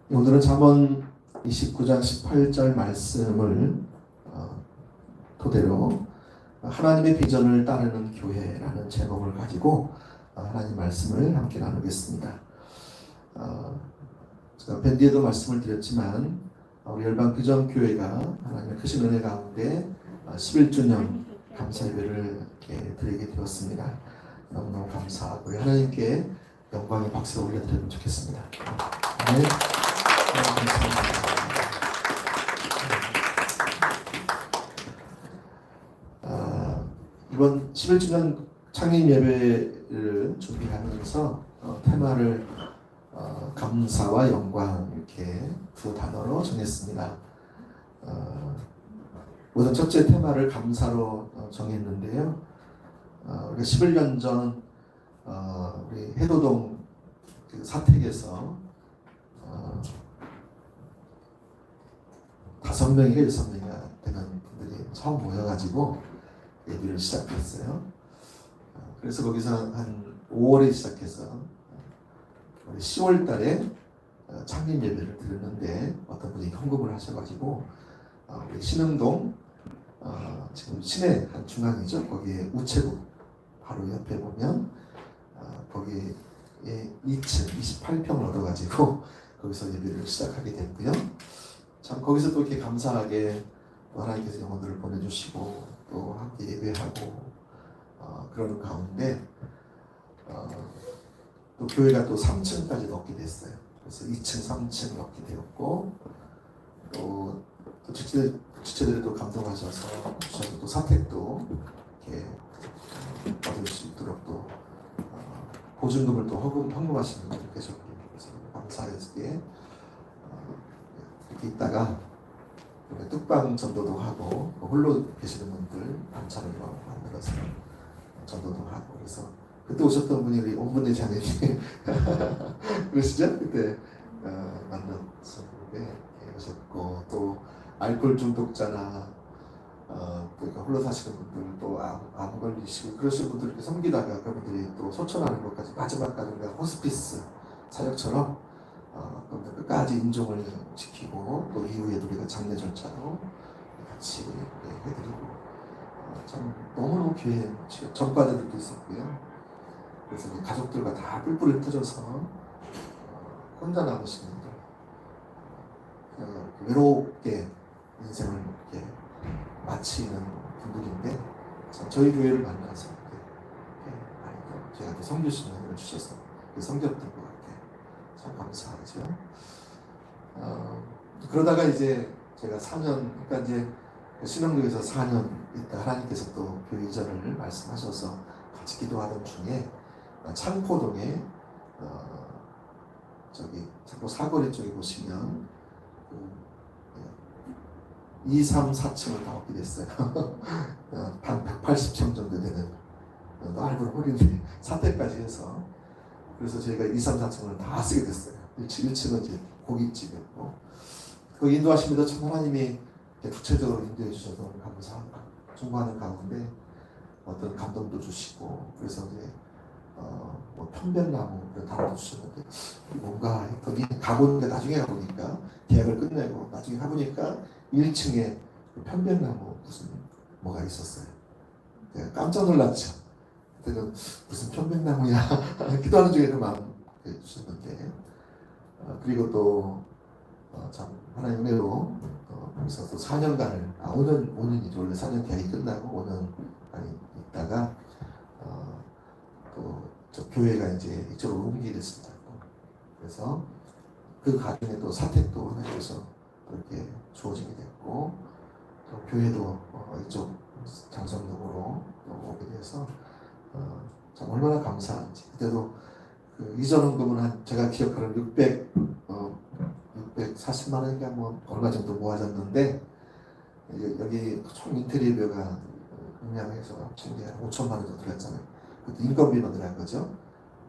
오늘은 잠언 29장 18절 말씀을 토대로 하나님의 비전을 따르는 교회라는 제목을 가지고 하나님 말씀을 함께 나누겠습니다. 제가 밴 뒤에도 말씀을 드렸지만 우리 열방 비전 교회가 하나님의 크신 은혜 가운데 11주년 감사 예배를 드리게 되었습니다. 너무너무 감사하고 우리 하나님께 영광의 박수를 올려드리면 좋겠습니다. 네. 이번 11주년 창립 예배를 준비하면서 테마를 감사와 영광 이렇게 두 단어로 정했습니다. 우선 첫째 테마를 감사로 정했는데요. 우리가 11년 전 우리 해도동 그 사택에서 5명인가 6명이나 되는 분들이 처음 모여가지고 예배를 시작했어요. 그래서 거기서 한 5월에 시작해서 우리 10월 달에 창립 예배를 드렸는데 어떤 분이 헌금을 하셔가지고 우리 신흥동 지금 시내 한 중앙이죠. 거기에 우체국 바로 옆에 보면 거기에 2층 28평을 얻어가지고 거기서 예배를 시작하게 됐고요. 참 거기서 또 이렇게 감사하게 또 하나님께서 영혼들을 보내주시고 또 함께 예배하고 그러는 가운데 또 교회가 또 3층까지 넣게 됐어요. 그래서 2층, 3층 넣게 되었고 또 지체들이 또 감동하셔서 또 사택도 이렇게 받을 수 있도록 또 보증금을 또 헌금하시는 분들 계셨고 그래서 감사하게 이렇게 있다가 뚝방 전도도 하고 홀로 계시는 분들 반찬을 만들어서 전도도 하고 그래서 그때 오셨던 분이 우리 온분의 자매님 그러시죠? 그때 만났을 때 오셨고 또 알코올 중독자나 또 홀로 사시는 분들 또 암 걸리시고 그러시는 분들 이렇게 섬기다가 그분들이 또 소천하는 것까지 마지막까지 우리가 호스피스 사역처럼 그분들 끝까지 인종을 지키고 또 이후에 우리가 장례 절차로 같이 해드리고 참 너무너무 귀해 전과자들도 있었고요. 그래서 가족들과 다 뿔뿔이 흩어져서 혼자 남으신 분들 외롭게 인생을 이렇게 마치는 분들인데 저희 교회를 만나서 이렇게 제가 섬기신 은혜를 주셔서 섬겼던 것 같아요. 참 감사하죠. 그러다가 이제 제가 4년, 그러니까 이제 신흥동에서 4년 있다 하나님께서 또 교회 이전을 말씀하셔서 같이 기도하던 중에 창포동에 저기 창포 사거리 쪽에 보시면 2, 3, 4층을 다 얻게 됐어요. 한 180평 정도 되는 넓은 홀인데 사택까지 해서 그래서 저희가 2, 3, 4층을 다 쓰게 됐어요. 1층은 이제 고깃집이었고 그 인도하십니다. 참 하나님이 구체적으로 인도해 주셔서 감사하고 충고하는 가운데 어떤 감동도 주시고 그래서 이제 뭐 편백나무 그런 단어도 주셨는데 뭔가 했더니 가보니까 나중에 가보니까 계약을 끝내고 나중에 가보니까 1층에 편백나무 무슨 뭐가 있었어요. 내가 깜짝 놀랐죠. 그때는 무슨 편백나무야 기도하는 중에도 마음 주셨는데 그리고 또 참 하나님 은혜로 거기서 또 4년간을 5년이죠. 원래 4년 계약이 끝나고 5년간이 있다가 또 저 교회가 이제 이쪽으로 옮기게 됐습니다. 그래서 그 과정에 또 사택도 하나님께서 이렇게 주어지게 됐고 또 교회도 이쪽 장성동으로 오게 돼서 참 얼마나 감사한지 그때도 그 이전 헌금은 한 제가 기억하는 640만 원인가 뭐 얼마 정도 모아졌는데 여기 총 인테리어가 음량해서 총계 5천만 원 정도 들었잖아요. 그것도 인건비만 들어간 거죠.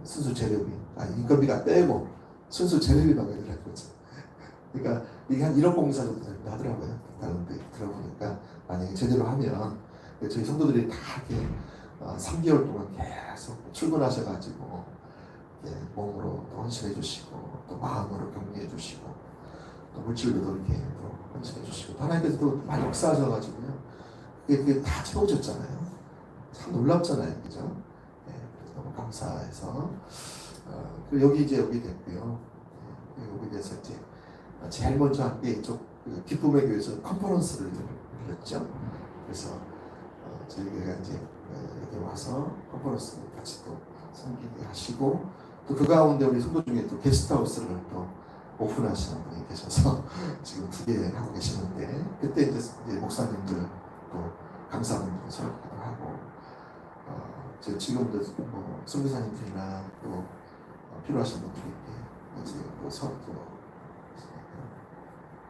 순수 재료비. 인건비가 빼고 순수 재료비만 들어간 거죠. 그러니까 이게 한 1억 공사 정도 하더라고요. 다른 데 들어보니까 만약에 제대로 하면 저희 성도들이 다 이렇게 3개월 동안 계속 출근하셔가지고 몸으로 또 헌신해 주시고 또 마음으로 격려해 주시고 물질로도 이렇게 또 헌신해 주시고 하나님께서도 많이 역사하셔가지고요. 그게 다 채워졌잖아요. 참 놀랍잖아요, 그죠? 네, 너무 감사해서 여기 이제 여기 됐고요. 여기 돼서 이제 제일 먼저 함께 이쪽 기쁨의 교회에서 컨퍼런스를 열렸죠. 그래서 저희 교회가 이제 여기 와서 컨퍼런스 같이 또 섬기게 하시고 또 그 가운데 우리 성도 중에 또 게스트하우스를 또 오픈하시는 분이 계셔서 지금 2개 하고 계시는데 그때 이제 목사님들 또 강사분들 설교도 하고 지금도 뭐 선교사님들이나 또 필요하신 분들이 이제 또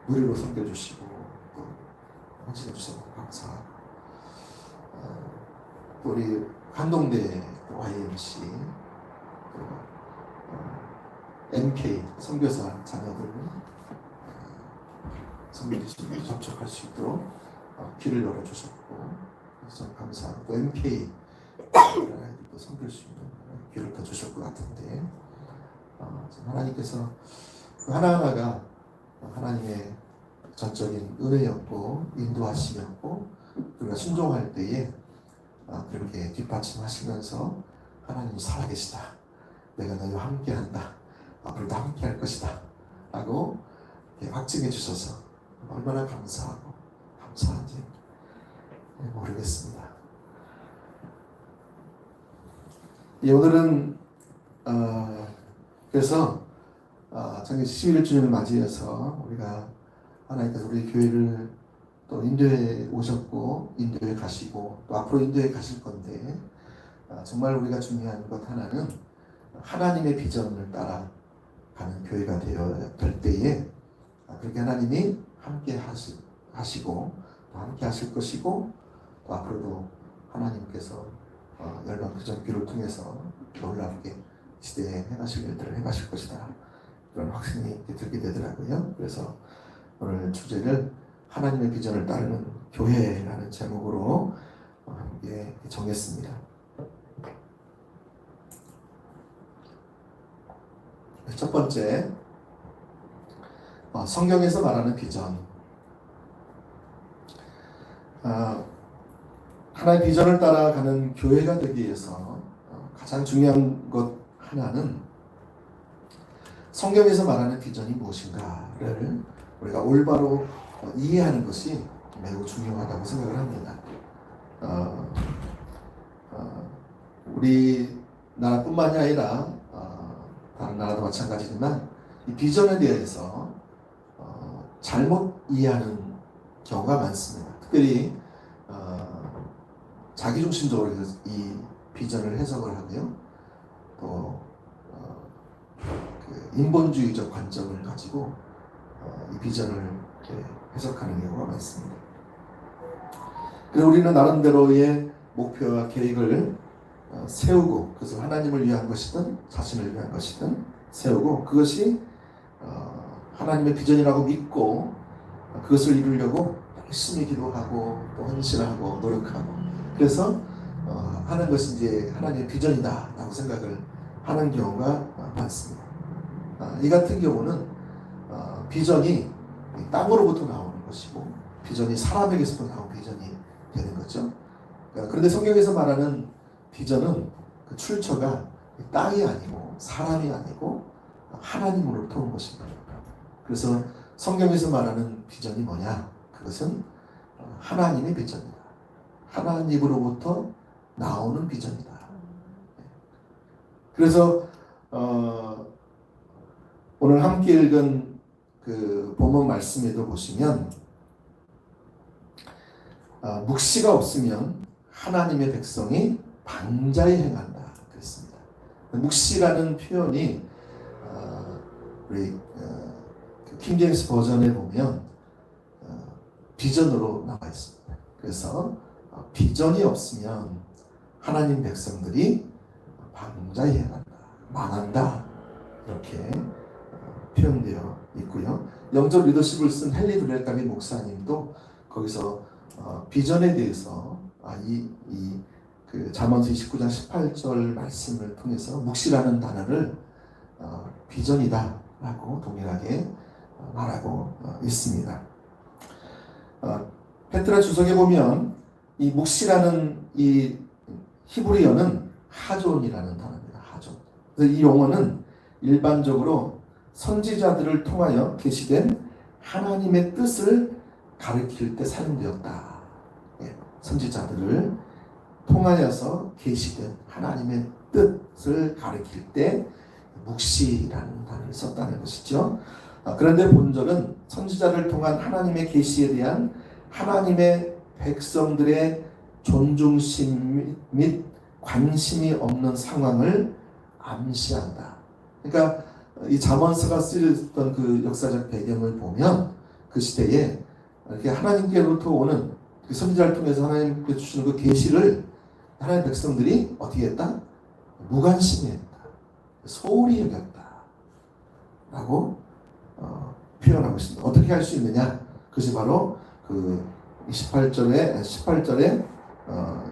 무료로 섬겨주시고 또 헌신해 주셔서 감사하고 또 우리 한동대 YMC 또 MK 선교사 자녀들 선교지에 접촉할 수 있도록 길을 열어주셨고 그래서 감사하고 또 MK 아이들도 섬길 수 있는 길을 더 주실 것 같은데 하나님께서 그 하나하나가 하나님의 전적인 은혜였고 인도하심이었고 우리가 순종할 때에 그렇게 뒷받침하시면서 하나님이 살아계시다. 내가 너희와 함께한다. 앞으로도 함께할 것이다. 라고 확증해 주셔서 얼마나 감사한지 모르겠습니다. 오늘은 그래서 작년 11주년을 맞이해서 우리가 하나님께서 우리 교회를 또 인도에 오셨고 인도에 가시고 또 앞으로 인도에 가실 건데 정말 우리가 중요한 것 하나는 하나님의 비전을 따라가는 교회가 되어야 될 때에 그렇게 하나님이 함께 하시고 또 함께 하실 것이고 또 앞으로도 하나님께서 열방 비전교를 통해서 놀랍게 시대에 행하실 일들을 행하실 것이다. 그런 확신이 들게 되더라고요. 그래서 오늘 주제를 하나님의 비전을 따르는 교회라는 제목으로 함께 정했습니다. 첫 번째, 성경에서 말하는 비전. 하나의 비전을 따라가는 교회가 되기 위해서 가장 중요한 것 하나는 성경에서 말하는 비전이 무엇인가를 우리가 올바로 이해하는 것이 매우 중요하다고 생각을 합니다. 우리나라뿐만이 아니라 다른 나라도 마찬가지지만 이 비전에 대해서 잘못 이해하는 경우가 많습니다. 특별히 자기중심적으로 이 비전을 해석을 하고요. 또 그 인본주의적 관점을 가지고 이 비전을 해석하는 경우가 많습니다. 그래서 우리는 나름대로의 목표와 계획을 세우고 그것을 하나님을 위한 것이든 자신을 위한 것이든 세우고 그것이 하나님의 비전이라고 믿고 그것을 이루려고 열심히 기도하고 또 헌신하고 노력하고 그래서 하는 것이 이제 하나님의 비전이다 라고 생각을 하는 경우가 많습니다. 이 같은 경우는 비전이 땅으로부터 나오는 것이고 비전이 사람에게서도 나온 비전이 되는 거죠. 그런데 성경에서 말하는 비전은 그 출처가 땅이 아니고 사람이 아니고 하나님으로부터 온 것입니다. 그래서 성경에서 말하는 비전이 뭐냐? 그것은 하나님의 비전이다. 하나님으로부터 나오는 비전이다. 그래서 오늘 함께 읽은 그 본문 말씀에도 보시면 묵시가 없으면 하나님의 백성이 방자히 행한다 그랬습니다. 묵시라는 표현이 우리 킹제임스 버전에 보면 비전으로 나와 있습니다. 그래서 비전이 없으면 하나님 백성들이 방자히 행한다, 망한다 이렇게 표현되어 있고요. 영적 리더십을 쓴 헨리 브렐감의 목사님도 거기서 비전에 대해서 그 잠언서 29장 18절 말씀을 통해서 묵시라는 단어를 비전이다라고 동일하게 말하고 있습니다. 페트라 주석에 보면 이 묵시라는 이 히브리어는 하존이라는 단어입니다. 하존. 그래서 이 용어는 일반적으로 선지자들을 통하여 계시된 하나님의 뜻을 가리킬 때 사용되었다. 선지자들을 통하여서 계시된 하나님의 뜻을 가리킬 때 묵시라는 단어를 썼다는 것이죠. 그런데 본절은 선지자를 통한 하나님의 계시에 대한 하나님의 백성들의 존중심 및 관심이 없는 상황을 암시한다. 그러니까 이 잠언서가 쓰였던 그 역사적 배경을 보면 그 시대에 이렇게 하나님께로부터 오는 그 선지자를 통해서 하나님께 주시는 그 계시를 하나님 백성들이 어떻게 했다? 무관심했다. 소홀히 여겼다. 라고 표현하고 있습니다. 어떻게 할 수 있느냐? 그것이 바로 그 18절에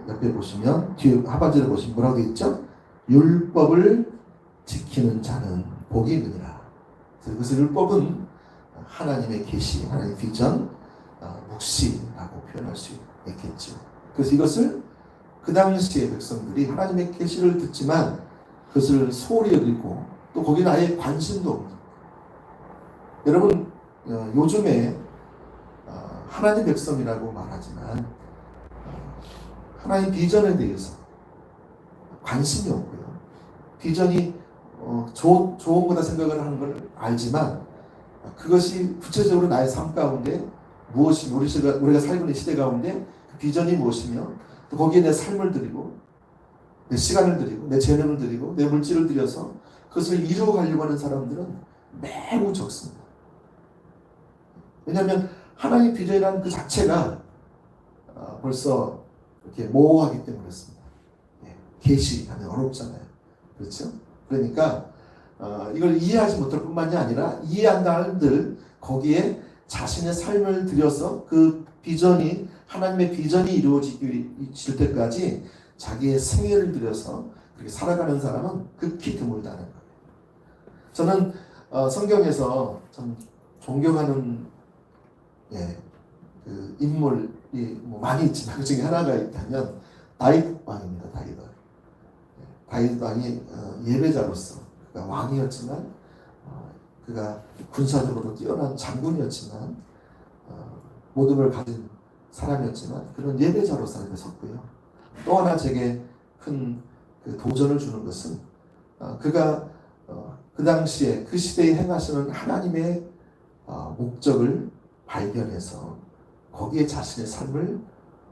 옆에 보시면 뒤에 하반절에 보시면 뭐라고 되어 있죠? 율법을 지키는 자는 복이 있느니라. 그래서 율법은 하나님의 계시, 하나님의 비전, 묵시라고 표현할 수 있겠죠. 그래서 이것을 그 당시의 백성들이 하나님의 계시를 듣지만 그것을 소홀히 여기고 또 거기는 아예 관심도 없는. 여러분 요즘에 하나님 백성이라고 말하지만 하나님 비전에 대해서 관심이 없고요. 비전이 좋은 거다 생각을 하는 걸 알지만 그것이 구체적으로 나의 삶 가운데 무엇이 우리가 살고 있는 시대 가운데 그 비전이 무엇이며 또 거기에 내 삶을 드리고 내 시간을 드리고 내 재능을 드리고 내 물질을 들여서 그것을 이루어가려고 하는 사람들은 매우 적습니다. 왜냐하면 하나님의 비전이라는 그 자체가 벌써 이렇게 모호하기 때문에 그렇습니다. 계시하면 어렵잖아요. 그렇죠? 그러니까 이걸 이해하지 못할 뿐만이 아니라 이해한다 한들 거기에 자신의 삶을 들여서 그 비전이 하나님의 비전이 이루어질 때까지 자기의 생애를 들여서 그렇게 살아가는 사람은 극히 드물다는 거예요. 저는 성경에서 참 존경하는 그 인물이 뭐 많이 있지만 그 중에 하나가 있다면 다윗 왕입니다. 다윗 왕이 예배자로서 그가 왕이었지만 그가 군사적으로 뛰어난 장군이었지만 모든 걸 가진 사람이었지만 그런 예배자로서 삶에 섰고요. 또 하나 제게 큰 그 도전을 주는 것은 그가 그 당시에 그 시대에 행하시는 하나님의 목적을 발견해서 거기에 자신의 삶을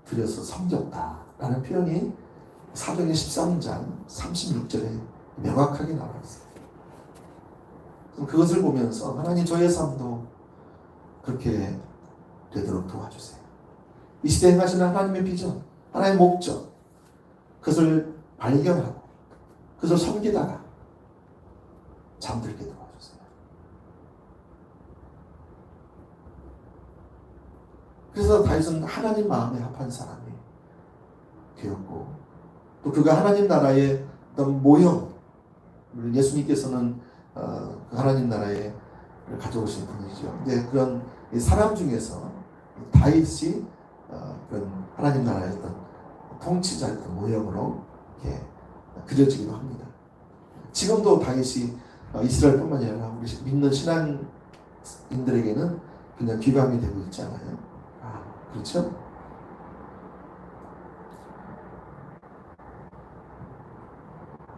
들여서 섬겼다라는 표현이 사도행전 13장 36절에 명확하게 나와 있어요. 그것을 보면서 하나님 저의 삶도 그렇게 되도록 도와주세요. 이 시대에 행하시는 하나님의 비전, 하나님의 목적, 그것을 발견하고 그것을 섬기다가 잠들게 도와주세요. 그래서 다윗은 하나님 마음에 합한 사람이 되었고 또 그가 하나님 나라의 어떤 모형, 예수님께서는 그 하나님 나라에 가져오신 분이죠. 근데 그런 사람 중에서 다윗이 그런 하나님 나라의 어떤 통치자의 모형으로 이렇게 그려지기도 합니다. 지금도 다윗이 이스라엘뿐만이 아니라 우리 믿는 신앙인들에게는 그냥 귀감이 되고 있잖아요. 그렇죠?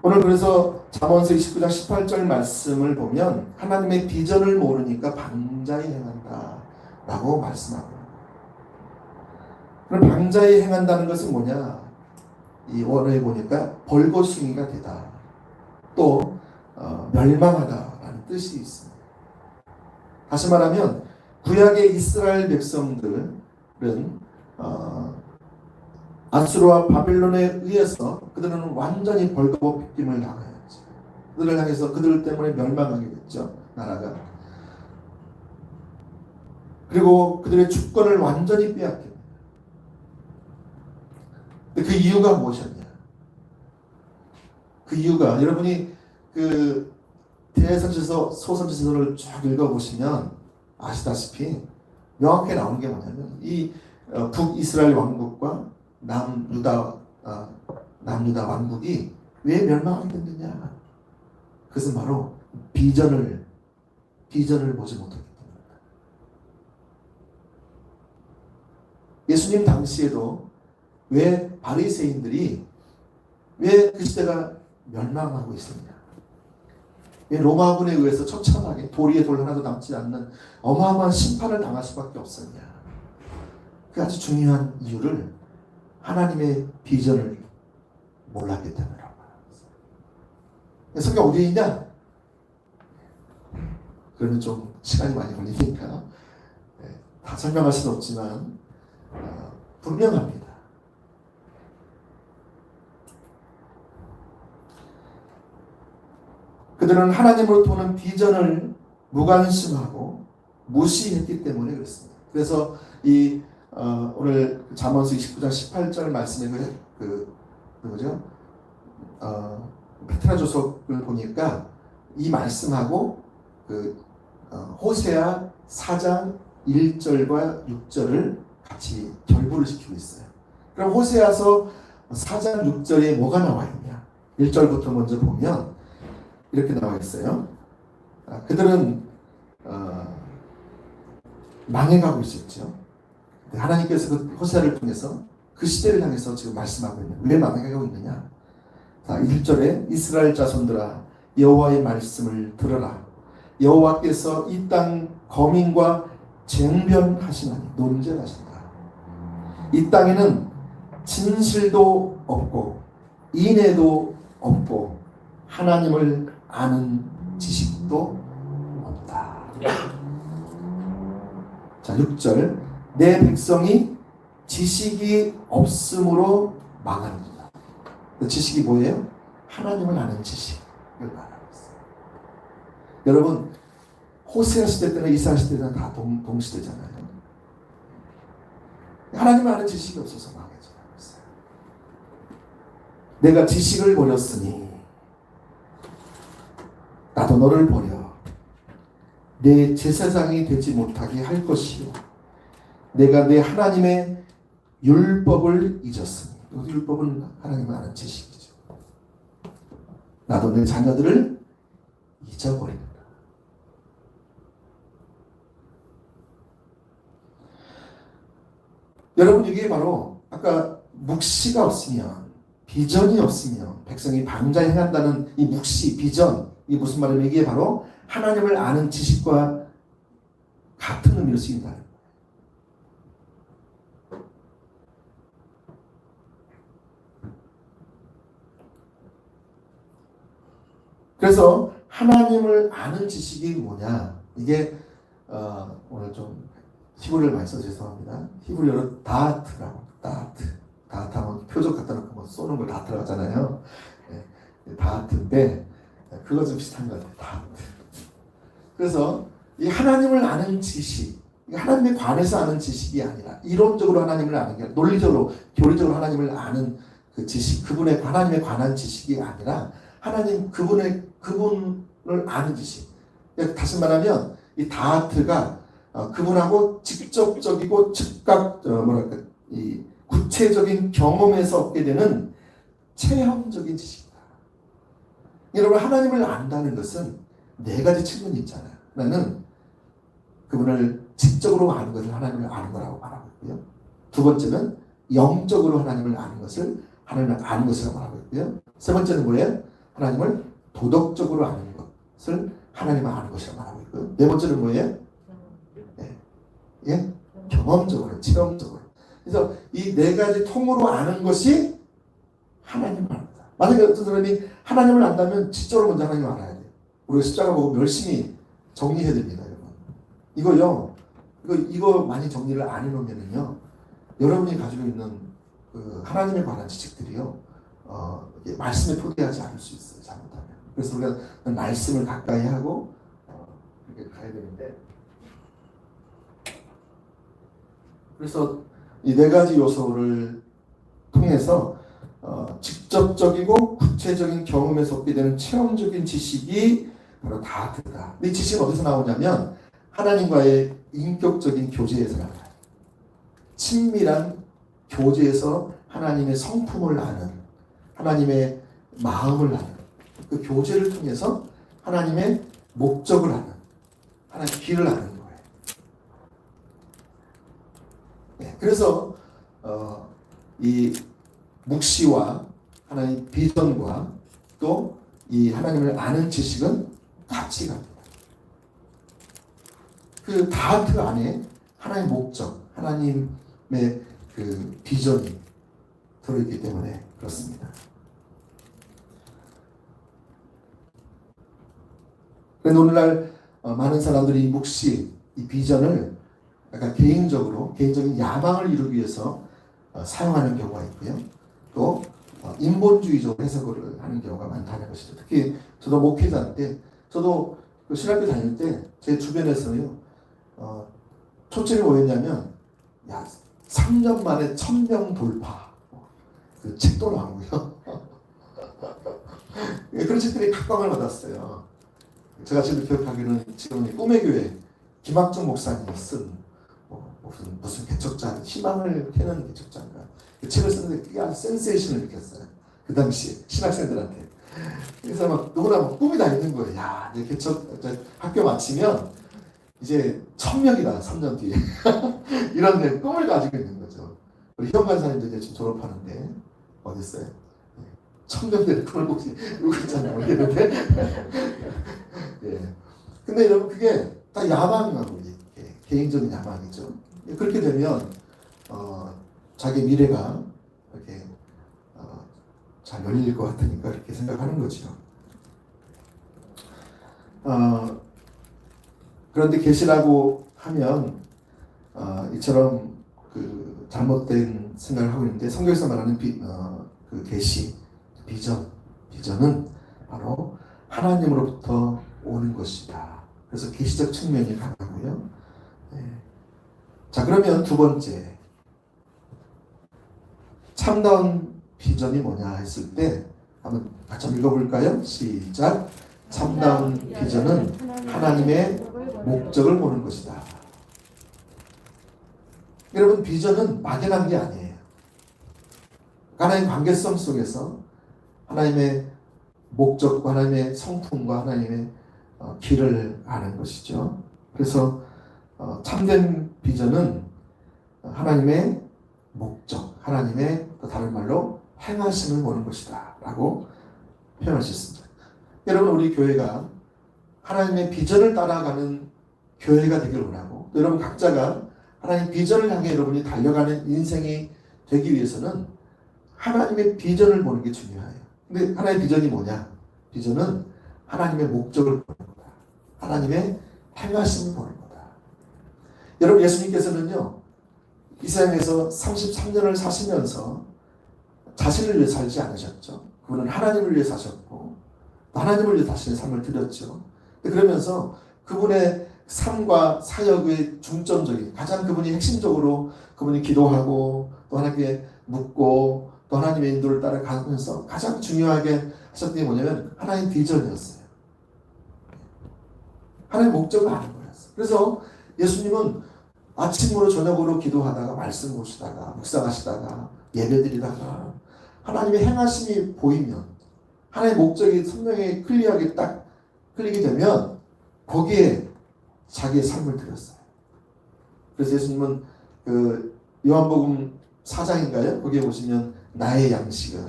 오늘 그래서 잠언서 29장 18절 말씀을 보면 하나님의 비전을 모르니까 방자히 행한다 라고 말씀합니다. 그럼 방자히 행한다는 것은 뭐냐? 이 원어에 보니까 벌거숭이가 되다, 또 멸망하다라는 뜻이 있습니다. 다시 말하면 구약의 이스라엘 백성들은 아수르와 바빌론에 의해서 그들은 완전히 벌거벗김을 당하였죠. 그들을 향해서 그들 때문에 멸망하게 됐죠. 나라가. 그리고 그들의 주권을 완전히 빼앗깁니다. 그 이유가 무엇이었냐? 그 이유가 여러분이 그 대선지서 소선지서를 쭉 읽어보시면 아시다시피 명확하게 나오는 게 뭐냐면 이 북이스라엘 왕국과 남유다 왕국이 왜 멸망하게 됐느냐? 그것은 바로 비전을 보지 못했기 때문입니다. 예수님 당시에도 왜 바리새인들이 왜 그 시대가 멸망하고 있었냐? 왜 로마군에 의해서 처참하게 도리에 돌 하나도 남지 않는 어마어마한 심판을 당할 수밖에 없었냐? 그 아주 중요한 이유를 하나님의 비전을 몰랐기 때문이라고 말합니다. 성경 어디에 있냐? 그러면 좀 시간이 많이 걸리니까 다 설명할 수는 없지만 분명합니다. 그들은 하나님으로부터 오는 비전을 무관심하고 무시했기 때문에 그렇습니다. 그래서 이 오늘 잠언서 29장 18절 말씀에 누구죠? 페트라조석을 보니까 이 말씀하고 호세아 4장 1절과 6절을 같이 결부를 시키고 있어요. 그럼 호세아서 4장 6절에 뭐가 나와 있냐? 1절부터 먼저 보면 이렇게 나와 있어요. 그들은 망해가고 있었죠. 하나님께서 그 호세아를 통해서 그 시대를 향해서 지금 말씀하고 있는 왜 망해가고 있느냐? 1절에 이스라엘 자손들아 여호와의 말씀을 들어라. 여호와께서 이 땅 거민과 쟁변하시나니 논쟁하신다. 이 땅에는 진실도 없고 인애도 없고 하나님을 아는 지식도 없다. 자, 6절 내 백성이 지식이 없으므로 망합니다. 그 지식이 뭐예요? 하나님을 아는 지식을 말하고 있어요. 여러분 호세아 시대 때나 이스라엘 시대 때는 다 동시대잖아요. 하나님을 아는 지식이 없어서 망해져 있어요. 내가 지식을 버렸으니 나도 너를 버려 내 제사장이 되지 못하게 할 것이요 내가 내 하나님의 율법을 잊었으니 율법은 하나님을 아는 지식이죠. 나도 내 자녀들을 잊어버린다. 여러분 이게 바로 아까 묵시가 없으면 비전이 없으면 백성이 방자해 행한다는 이 묵시 비전 이게 무슨 말이냐면 이게 바로 하나님을 아는 지식과 같은 의미로 쓰인다. 그래서 하나님을 아는 지식이 뭐냐? 이게 오늘 좀 히브리를 많이 써서 죄송합니다. 히브리어로 다트라고 다트하면 표적 갖다 놓고 뭐 쏘는 걸 다트라고 하잖아요. 다트인데 그거 좀 비슷한 것 같아요. 다트. 그래서 이 하나님을 아는 지식, 하나님에 관해서 아는 지식이 아니라 이론적으로 하나님을 아는 게 아니라 논리적으로 교리적으로 하나님을 아는 그 지식, 그분의 하나님에 관한 지식이 아니라 하나님 그분을 아는 지식. 다시 말하면 이 다트가 그분하고 직접적이고 즉각 이 구체적인 경험에서 얻게 되는 체험적인 지식이다. 여러분 하나님을 안다는 것은 네 가지 측면이 있잖아요. 하나는 그분을 지적으로 아는 것을 하나님을 아는 거라고 말하고 있고요. 두 번째는 영적으로 하나님을 아는 것을 하나님을 아는 것이라고 말하고 있고요. 세 번째는 뭐예요? 하나님을 도덕적으로 아는 것을 하나님을 아는 것이라고 말하고 있고요. 네 번째는 뭐예요? 예? 경험적으로, 체험적으로. 그래서 이 네 가지 통으로 아는 것이 하나님을 압니다. 만약에 어떤 사람이 하나님을 안다면 지적으로 먼저 하나님을 알아야 돼요. 우리가 십자가 보고 열심히 정리해야 됩니다, 여러분. 이거 많이 정리를 안 해놓으면요, 여러분이 가지고 있는 그 하나님에 관한 지식들이요, 말씀에 토대하지 않을 수 있어요, 잘못하면. 그래서 우리가 말씀을 가까이 하고 이렇게 가야 되는데. 그래서 이 네 가지 요소를 통해서 직접적이고 구체적인 경험에서 얻게 되는 체험적인 지식이 바로 다트다. 이 지식은 어디서 나오냐면 하나님과의 인격적인 교제에서 나와요. 친밀한 교제에서 하나님의 성품을 아는, 하나님의 마음을 아는, 그 교제를 통해서 하나님의 목적을 아는, 하나님의 길을 아는 거예요. 네, 그래서 이 묵시와 하나님의 비전과 또 이 하나님을 아는 지식은 같이 갑니다. 그 다트 안에 하나님의 목적, 하나님의 그 비전이 들어있기 때문에 그렇습니다. 그런데 오늘날 많은 사람들이 이 묵시, 이 비전을 약간 개인적인 야망을 이루기 위해서 사용하는 경우가 있고요. 또 인본주의적으로 해석을 하는 경우가 많다는 것이죠. 특히 저도 목회자인데, 저도 그 신학교 다닐 때 제 주변에서요, 초점이 뭐였냐면, 야, 3년 만에 1000명 돌파, 그 책도 나오고요. 그런 책들이 각광을 받았어요. 제가 지금 기억하기로는 지금 꿈의 교회 김학중 목사님이 쓴 무슨 개척자, 희망을 캐는 개척자인가, 그 책을 쓰는데 그게 아주 센세이션을 일으켰어요. 그 당시 신학생들한테. 그래서 막 누구나 막 꿈이 다 있는 거예요. 야, 이제 학교 마치면 이제 1000명이다, 3년 뒤에. 이런 꿈을 가지고 있는 거죠. 우리 형 간사님도 이제 지금 졸업하는데 어디 있어요? 1000명대를 꿈을 꾸지 누구 있잖아요, 모르겠는데. 예. 근데 여러분, 그게 다 야망이라고, 개인적인 야망이죠. 그렇게 되면 자기 미래가 이렇게 잘 열릴 것 같으니까 그렇게 생각하는 거죠. 그런데 계시라고 하면 이처럼 그 잘못된 생각을 하고 있는데, 성경에서 말하는 그 계시, 비전은 바로 하나님으로부터 오는 것이다. 그래서 계시적 측면이 강하고요. 네. 자, 그러면 두 번째, 참다운 비전이 뭐냐 했을 때 한번 같이 읽어볼까요? 시작. 참다운 비전은 하나님의 목적을 보는 것이다. 여러분, 비전은 막연한 게 아니에요. 하나님의 관계성 속에서 하나님의 목적과 하나님의 성품과 하나님의 길을 아는 것이죠. 그래서 참된 비전은 하나님의 목적, 하나님의 다른 말로 행하심을 보는 것이다 라고 표현할 수 있습니다. 여러분, 우리 교회가 하나님의 비전을 따라가는 교회가 되길 원하고, 또 여러분 각자가 하나님의 비전을 향해 여러분이 달려가는 인생이 되기 위해서는 하나님의 비전을 보는 게 중요해요. 근데 하나님의 비전이 뭐냐? 비전은 하나님의 목적을 보는 거다. 하나님의 행하심을 보는 거다. 여러분, 예수님께서는요, 이 세상에서 33년을 사시면서 자신을 위해 살지 않으셨죠. 그분은 하나님을 위해 사셨고 하나님을 위해 자신의 삶을 드렸죠. 그러면서 그분의 삶과 사역의 중점적인, 가장 그분이 핵심적으로 그분이 기도하고 또 하나님께 묻고 또 하나님의 인도를 따라가면서 가장 중요하게 하셨던 게 뭐냐면 하나님의 비전이었어요. 하나님의 목적을 아는 거였어요. 그래서 예수님은 아침으로 저녁으로 기도하다가 말씀 보시다가 묵상하시다가 예배드리다가 하나님의 행하심이 보이면, 하나님의 목적이 선명하게 클리어하게 딱 흘리게 되면 거기에 자기의 삶을 드렸어요. 그래서 예수님은 그 요한복음 4장인가요? 거기에 보시면 나의 양식은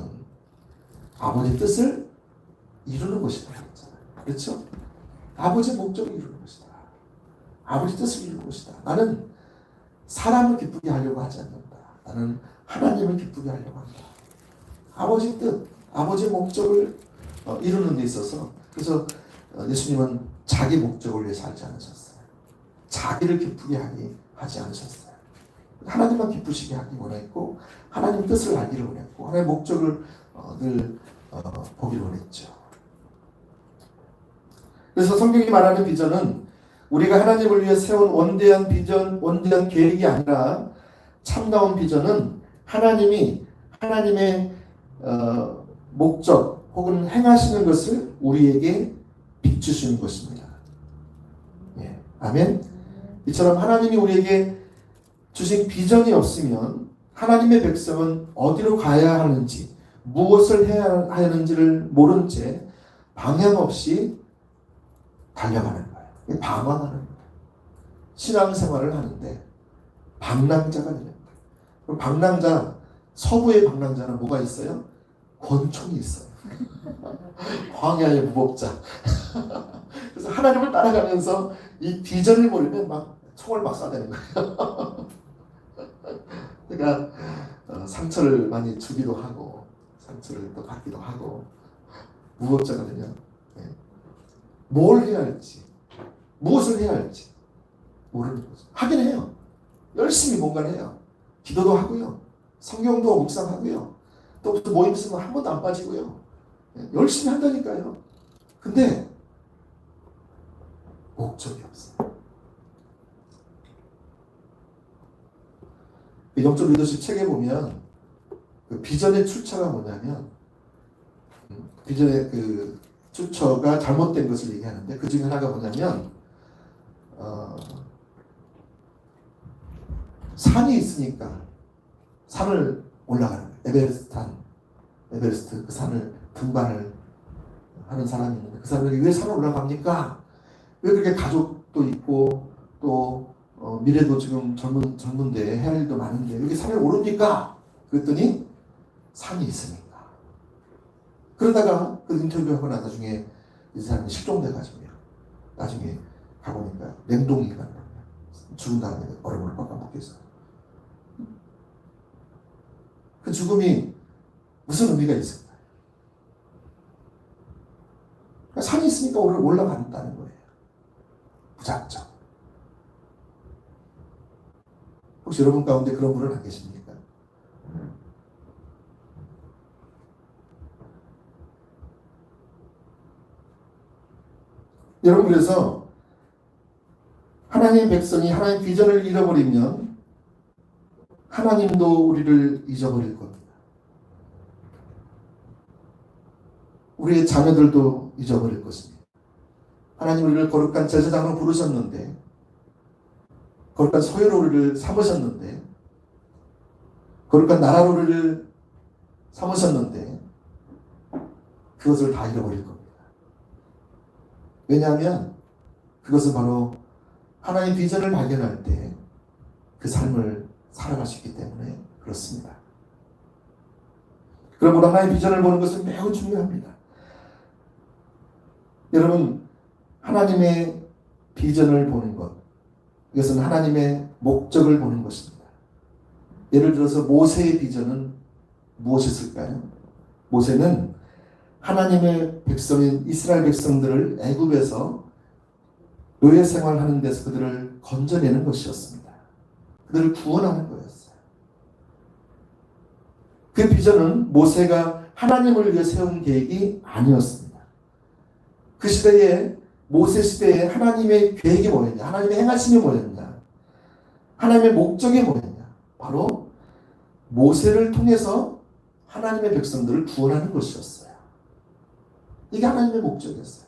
아버지 뜻을 이루는 것이다 그랬잖아요. 그렇죠? 아버지의 목적을 이루는 것이다. 아버지 뜻을 이루는 것이다. 나는 사람을 기쁘게 하려고 하지 않는다. 나는 하나님을 기쁘게 하려고 한다. 아버지 뜻, 아버지의 목적을 이루는 데 있어서, 그래서 예수님은 자기 목적을 위해 살지 않으셨어요. 자기를 기쁘게 하지 않으셨어요. 하나님만 기쁘시게 하기 원했고, 하나님 뜻을 알기를 원했고, 하나님의 목적을 늘 보기를 원했죠. 그래서 성경이 말하는 비전은 우리가 하나님을 위해 세운 원대한 비전, 원대한 계획이 아니라, 참다운 비전은 하나님이 하나님의 목적 혹은 행하시는 것을 우리에게 비추시는 것입니다. 예, 아멘. 이처럼 하나님이 우리에게 주신 비전이 없으면 하나님의 백성은 어디로 가야 하는지, 무엇을 해야 하는지를 모른 채 방향 없이 달려가는 거예요. 방황하는 거예요. 신앙생활을 하는데 방랑자가 되는 거예요. 그럼 방랑자, 서부의 방랑자는 뭐가 있어요? 권총이 있어요. 광야의 무법자. 그래서 하나님을 따라가면서 이 비전을 모르면 막 총을 막 쏴대는 거예요. 그러니까 상처를 많이 주기도 하고 상처를 또 받기도 하고 무법자가 되면 뭘 해야 할지 무엇을 해야 할지 모르는 거죠. 하긴 해요. 열심히 뭔가를 해요. 기도도 하고요. 성경도 묵상하고요. 또 모임 있으면 한 번도 안 빠지고요. 열심히 한다니까요. 근데 목적이 없어요. 영적 리더십 책에 보면 그 비전의 출처가 뭐냐면 비전의 그 출처가 잘못된 것을 얘기하는데 그 중에 하나가 뭐냐면 산이 있으니까 산을 올라가는 거예요. 에베레스트 그 산을 등반을 하는 사람이 있는데 그 사람이 왜 산을 올라갑니까? 왜 그렇게 가족도 있고 또 미래도 지금 젊은데 해야 할 일도 많은데 왜 이렇게 산을 오릅니까? 그랬더니 산이 있으니까. 그러다가 그 인터뷰하고 나중에 이 사람이 실종돼가지고요. 나중에 가보니까 냉동이가 죽은 다음에 얼음을 꽉꽉 먹겠어요. 그 죽음이 무슨 의미가 있을까요? 그러니까 산이 있으니까 올라간다는 거예요. 무작정. 혹시 여러분 가운데 그런 분은 안 계십니까? 여러분 그래서 하나님의 백성이 하나님의 비전을 잃어버리면 하나님도 우리를 잊어버릴 겁니다. 우리의 자녀들도 잊어버릴 것입니다. 하나님 우리를 거룩한 제사장으로 부르셨는데 거룩한 소유로 우리를 삼으셨는데 거룩한 나라로 우리를 삼으셨는데 그것을 다 잃어버릴 겁니다. 왜냐하면 그것은 바로 하나님의 비전을 발견할 때 그 삶을 살아가셨기 때문에 그렇습니다. 그러므로 하나님의 비전을 보는 것은 매우 중요합니다. 여러분 하나님의 비전을 보는 것 이것은 하나님의 목적을 보는 것입니다. 예를 들어서 모세의 비전은 무엇이었을까요? 모세는 하나님의 백성인 이스라엘 백성들을 애굽에서 노예 생활하는 데서 그들을 건져내는 것이었습니다. 그들을 구원하는 거였어요. 그 비전은 모세가 하나님을 위해 세운 계획이 아니었습니다. 그 시대에 모세 시대에 하나님의 계획이 뭐였냐? 하나님의 행하심이 뭐였냐? 하나님의 목적이 뭐였냐? 바로 모세를 통해서 하나님의 백성들을 구원하는 것이었어요. 이게 하나님의 목적이었어요.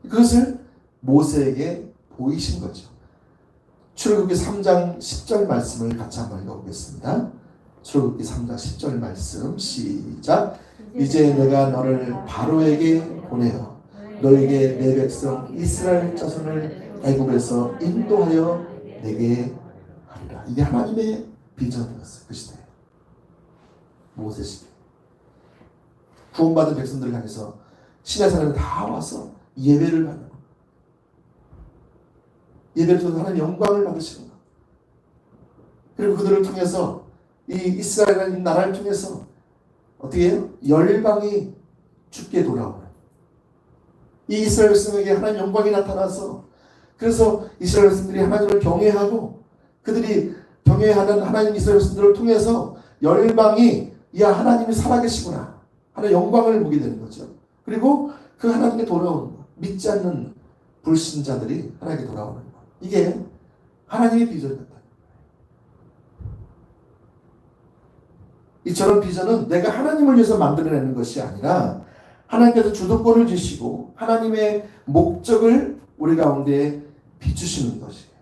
그것을 모세에게 보이신 거죠. 출애굽기 3장 10절 말씀을 같이 한번 읽어보겠습니다. 출애굽기 3장 10절 말씀 시작. 이제 내가 너를 바로에게 보내어 너에게 내 백성 이스라엘 자손을 애굽에서 인도하여 내게 하리라. 이게 하나님의 비전이었어요. 그 시대에. 모세 시대. 구원받은 백성들을 향해서 신의 사람이 다 와서 예배를 하는 것. 예배를 통해서 하나님의 영광을 받으시는 것. 그리고 그들을 통해서 이 이스라엘이라는 나라를 통해서 어떻게 해요? 열방이 죽게 돌아오는 이 이스라엘 백성에게 하나님의 영광이 나타나서 그래서 이스라엘 백성들이 하나님을 경외하고 그들이 경외하는 하나님 이스라엘 백성들을 통해서 열방이 야 하나님이 살아계시구나 하는 영광을 보게 되는 거죠. 그리고 그 하나님께 돌아오는 것. 믿지 않는 불신자들이 하나님께 돌아오는 것. 이게 하나님의 비전이었다. 이처럼 비전은 내가 하나님을 위해서 만들어내는 것이 아니라 하나님께서 주도권을 주시고 하나님의 목적을 우리 가운데 비추시는 것이에요.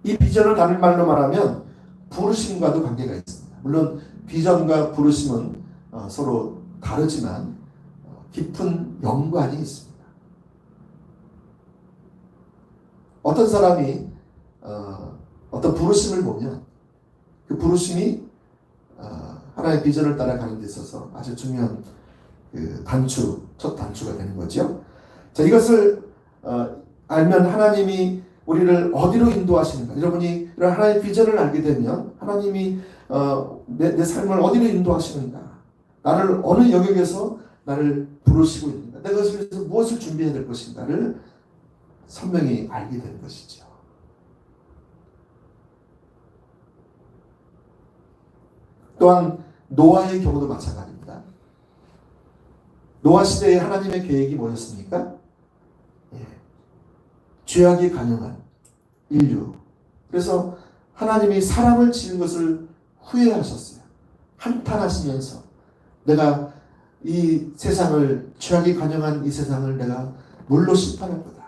이 비전을 다른 말로 말하면 부르심과도 관계가 있습니다. 물론 비전과 부르심은 서로 다르지만 깊은 연관이 있습니다. 어떤 사람이 어떤 부르심을 보면 그 부르심이 하나의 비전을 따라가는 데 있어서 아주 중요한 첫 단추가 되는 거죠. 자, 이것을 알면 하나님이 우리를 어디로 인도하시는가. 여러분이 이런 하나님의 비전을 알게 되면 하나님이 내 삶을 어디로 인도하시는가. 나를 어느 영역에서 나를 부르시고 있는가. 내가 그것을 위해서 무엇을 준비해야 될 것인가를 선명히 알게 되는 것이죠. 또한 노아의 경우도 마찬가지입니다. 노아 시대에 하나님의 계획이 뭐였습니까? 죄악이 가능한 인류. 그래서 하나님이 사람을 지은 것을 후회하셨어요. 한탄하시면서 내가 이 세상을, 죄악이 가능한 이 세상을 내가 물로 심판할 거다.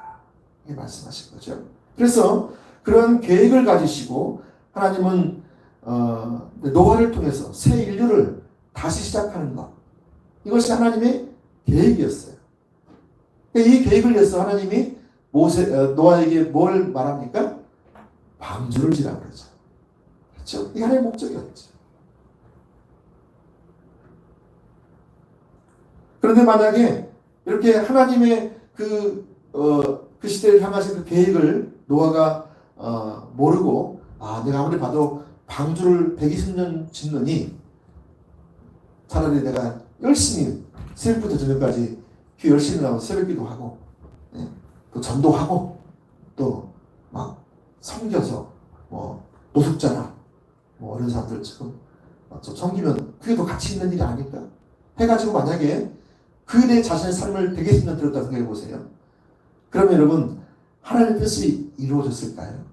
이렇게 말씀하신 거죠. 그래서 그런 계획을 가지시고 하나님은 노아를 통해서 새 인류를 다시 시작하는 것. 이것이 하나님의 계획이었어요. 이 계획을 위해서 하나님이 노아에게 뭘 말합니까? 방주를 지라고 그러죠. 그렇죠? 이게 하나님의 목적이었죠. 그런데 만약에 이렇게 하나님의 그 시대를 향하신 그 계획을 노아가 모르고 내가 아무리 봐도 방주를 120년 짓느니 차라리 내가 열심히 새벽부터 저녁까지 그 열심히 나와서 새벽기도 하고 또 전도하고 또 막 섬겨서 노숙자나 어린 사람들 지금 섬기면 그게 더 가치 있는 일이 아닐까 해가지고 만약에 그의 자신의 삶을 120년 들였다 생각해 보세요. 그러면 여러분 하나님의 뜻이 이루어졌을까요?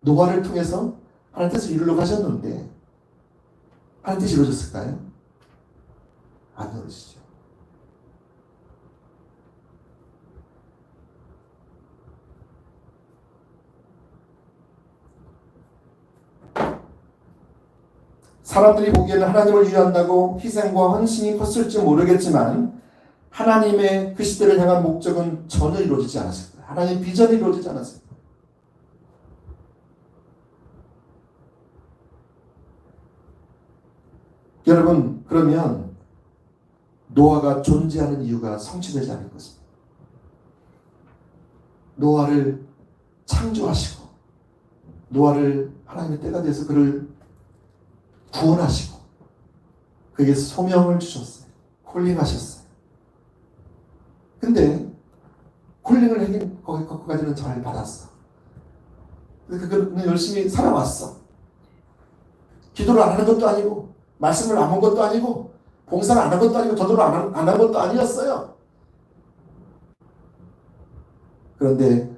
노아를 통해서 하나님의 뜻을 이루려고 하셨는데 하나님의 뜻이 이루어졌을까요? 안 이루어지죠. 사람들이 보기에는 하나님을 위한다고 희생과 헌신이 컸을지 모르겠지만 하나님의 그 시대를 향한 목적은 전혀 이루어지지 않았을 거예요. 하나님의 비전이 이루어지지 않았을 거예요. 여러분, 그러면 노아가 존재하는 이유가 성취되지 않을 것입니다. 노아를 창조하시고 노아를 하나님의 때가 돼서 그를 구원하시고 그에게 소명을 주셨어요. 콜링하셨어요. 근데 콜링을 하긴 거기까지는 잘 받았어. 그는 열심히 살아왔어. 기도를 안 하는 것도 아니고 말씀을 안 한 것도 아니고 봉사를 안 한 것도 아니고 전도를 안 한 것도 아니었어요. 그런데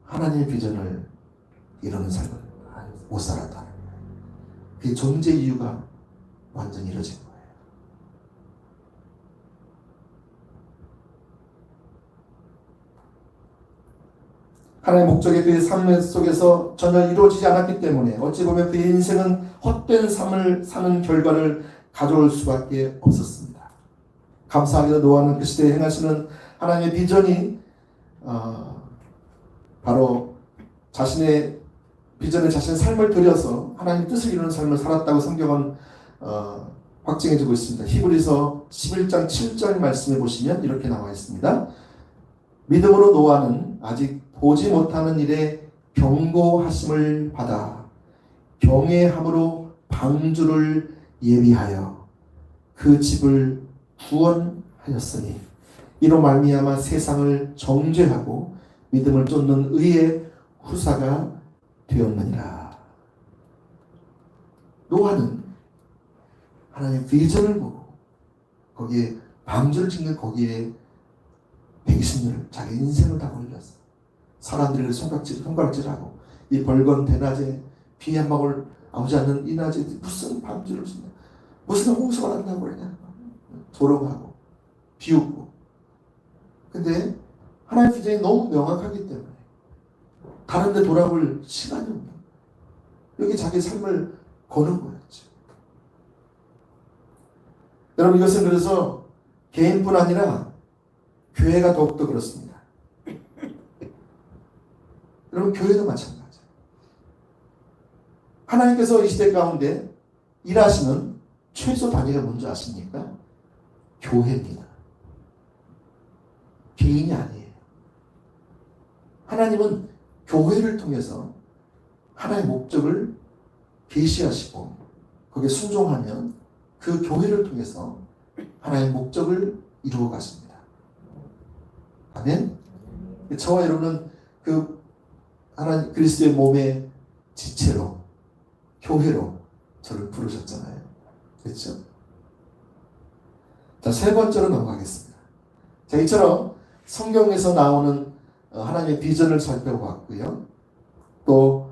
하나님의 비전을 이루는 삶을 못 살았다. 그 존재 이유가 완전히 이루어진 거예요. 하나님의 목적이 그의 삶 속에서 전혀 이루어지지 않았기 때문에 어찌 보면 그의 인생은 헛된 삶을 사는 결과를 가져올 수밖에 없었습니다. 감사하게도 노아는 그 시대에 행하시는 하나님의 비전이 바로 자신의 비전에 자신의 삶을 들여서 하나님의 뜻을 이루는 삶을 살았다고 성경은 확증해주고 있습니다. 히브리서 11장 7절 말씀을 보시면 이렇게 나와 있습니다. 믿음으로 노아는 아직 보지 못하는 일에 경고하심을 받아 경외함으로 방주를 예비하여 그 집을 구원하였으니 이로 말미암아 세상을 정죄하고 믿음을 쫓는 의의 후사가 되었느니라. 노아는 하나님의 비전을 보고 거기에 방주를 짓는 거기에 120년을 자기 인생을 다 올렸어. 사람들에게 손가락질하고 이 벌건 대낮에 비 한 방울 나오지 않는 이 낮에 무슨 방주를 짓냐, 무슨 홍수가 난다고 그러냐, 조롱하고 비웃고. 근데 하나님의 비전이 너무 명확하기 때문에 다른 데 돌아볼 시간이 없는 거예요. 이렇게 자기 삶을 거는 거였죠. 여러분, 이것은 그래서 개인뿐 아니라 교회가 더욱더 그렇습니다. 여러분, 교회도 마찬가지예요. 하나님께서 이 시대 가운데 일하시는 최소 단위가 뭔지 아십니까? 교회입니다. 개인이 아니에요. 하나님은 교회를 통해서 하나님의 목적을 계시하시고 거기에 순종하면 그 교회를 통해서 하나님의 목적을 이루어 가십니다. 아멘? 저와 여러분은 그 하나님 그리스도의 몸의 지체로 교회로 저를 부르셨잖아요. 그렇죠? 자, 세 번째로 넘어가겠습니다. 자, 이처럼 성경에서 나오는 하나님의 비전을 살펴봤고요. 또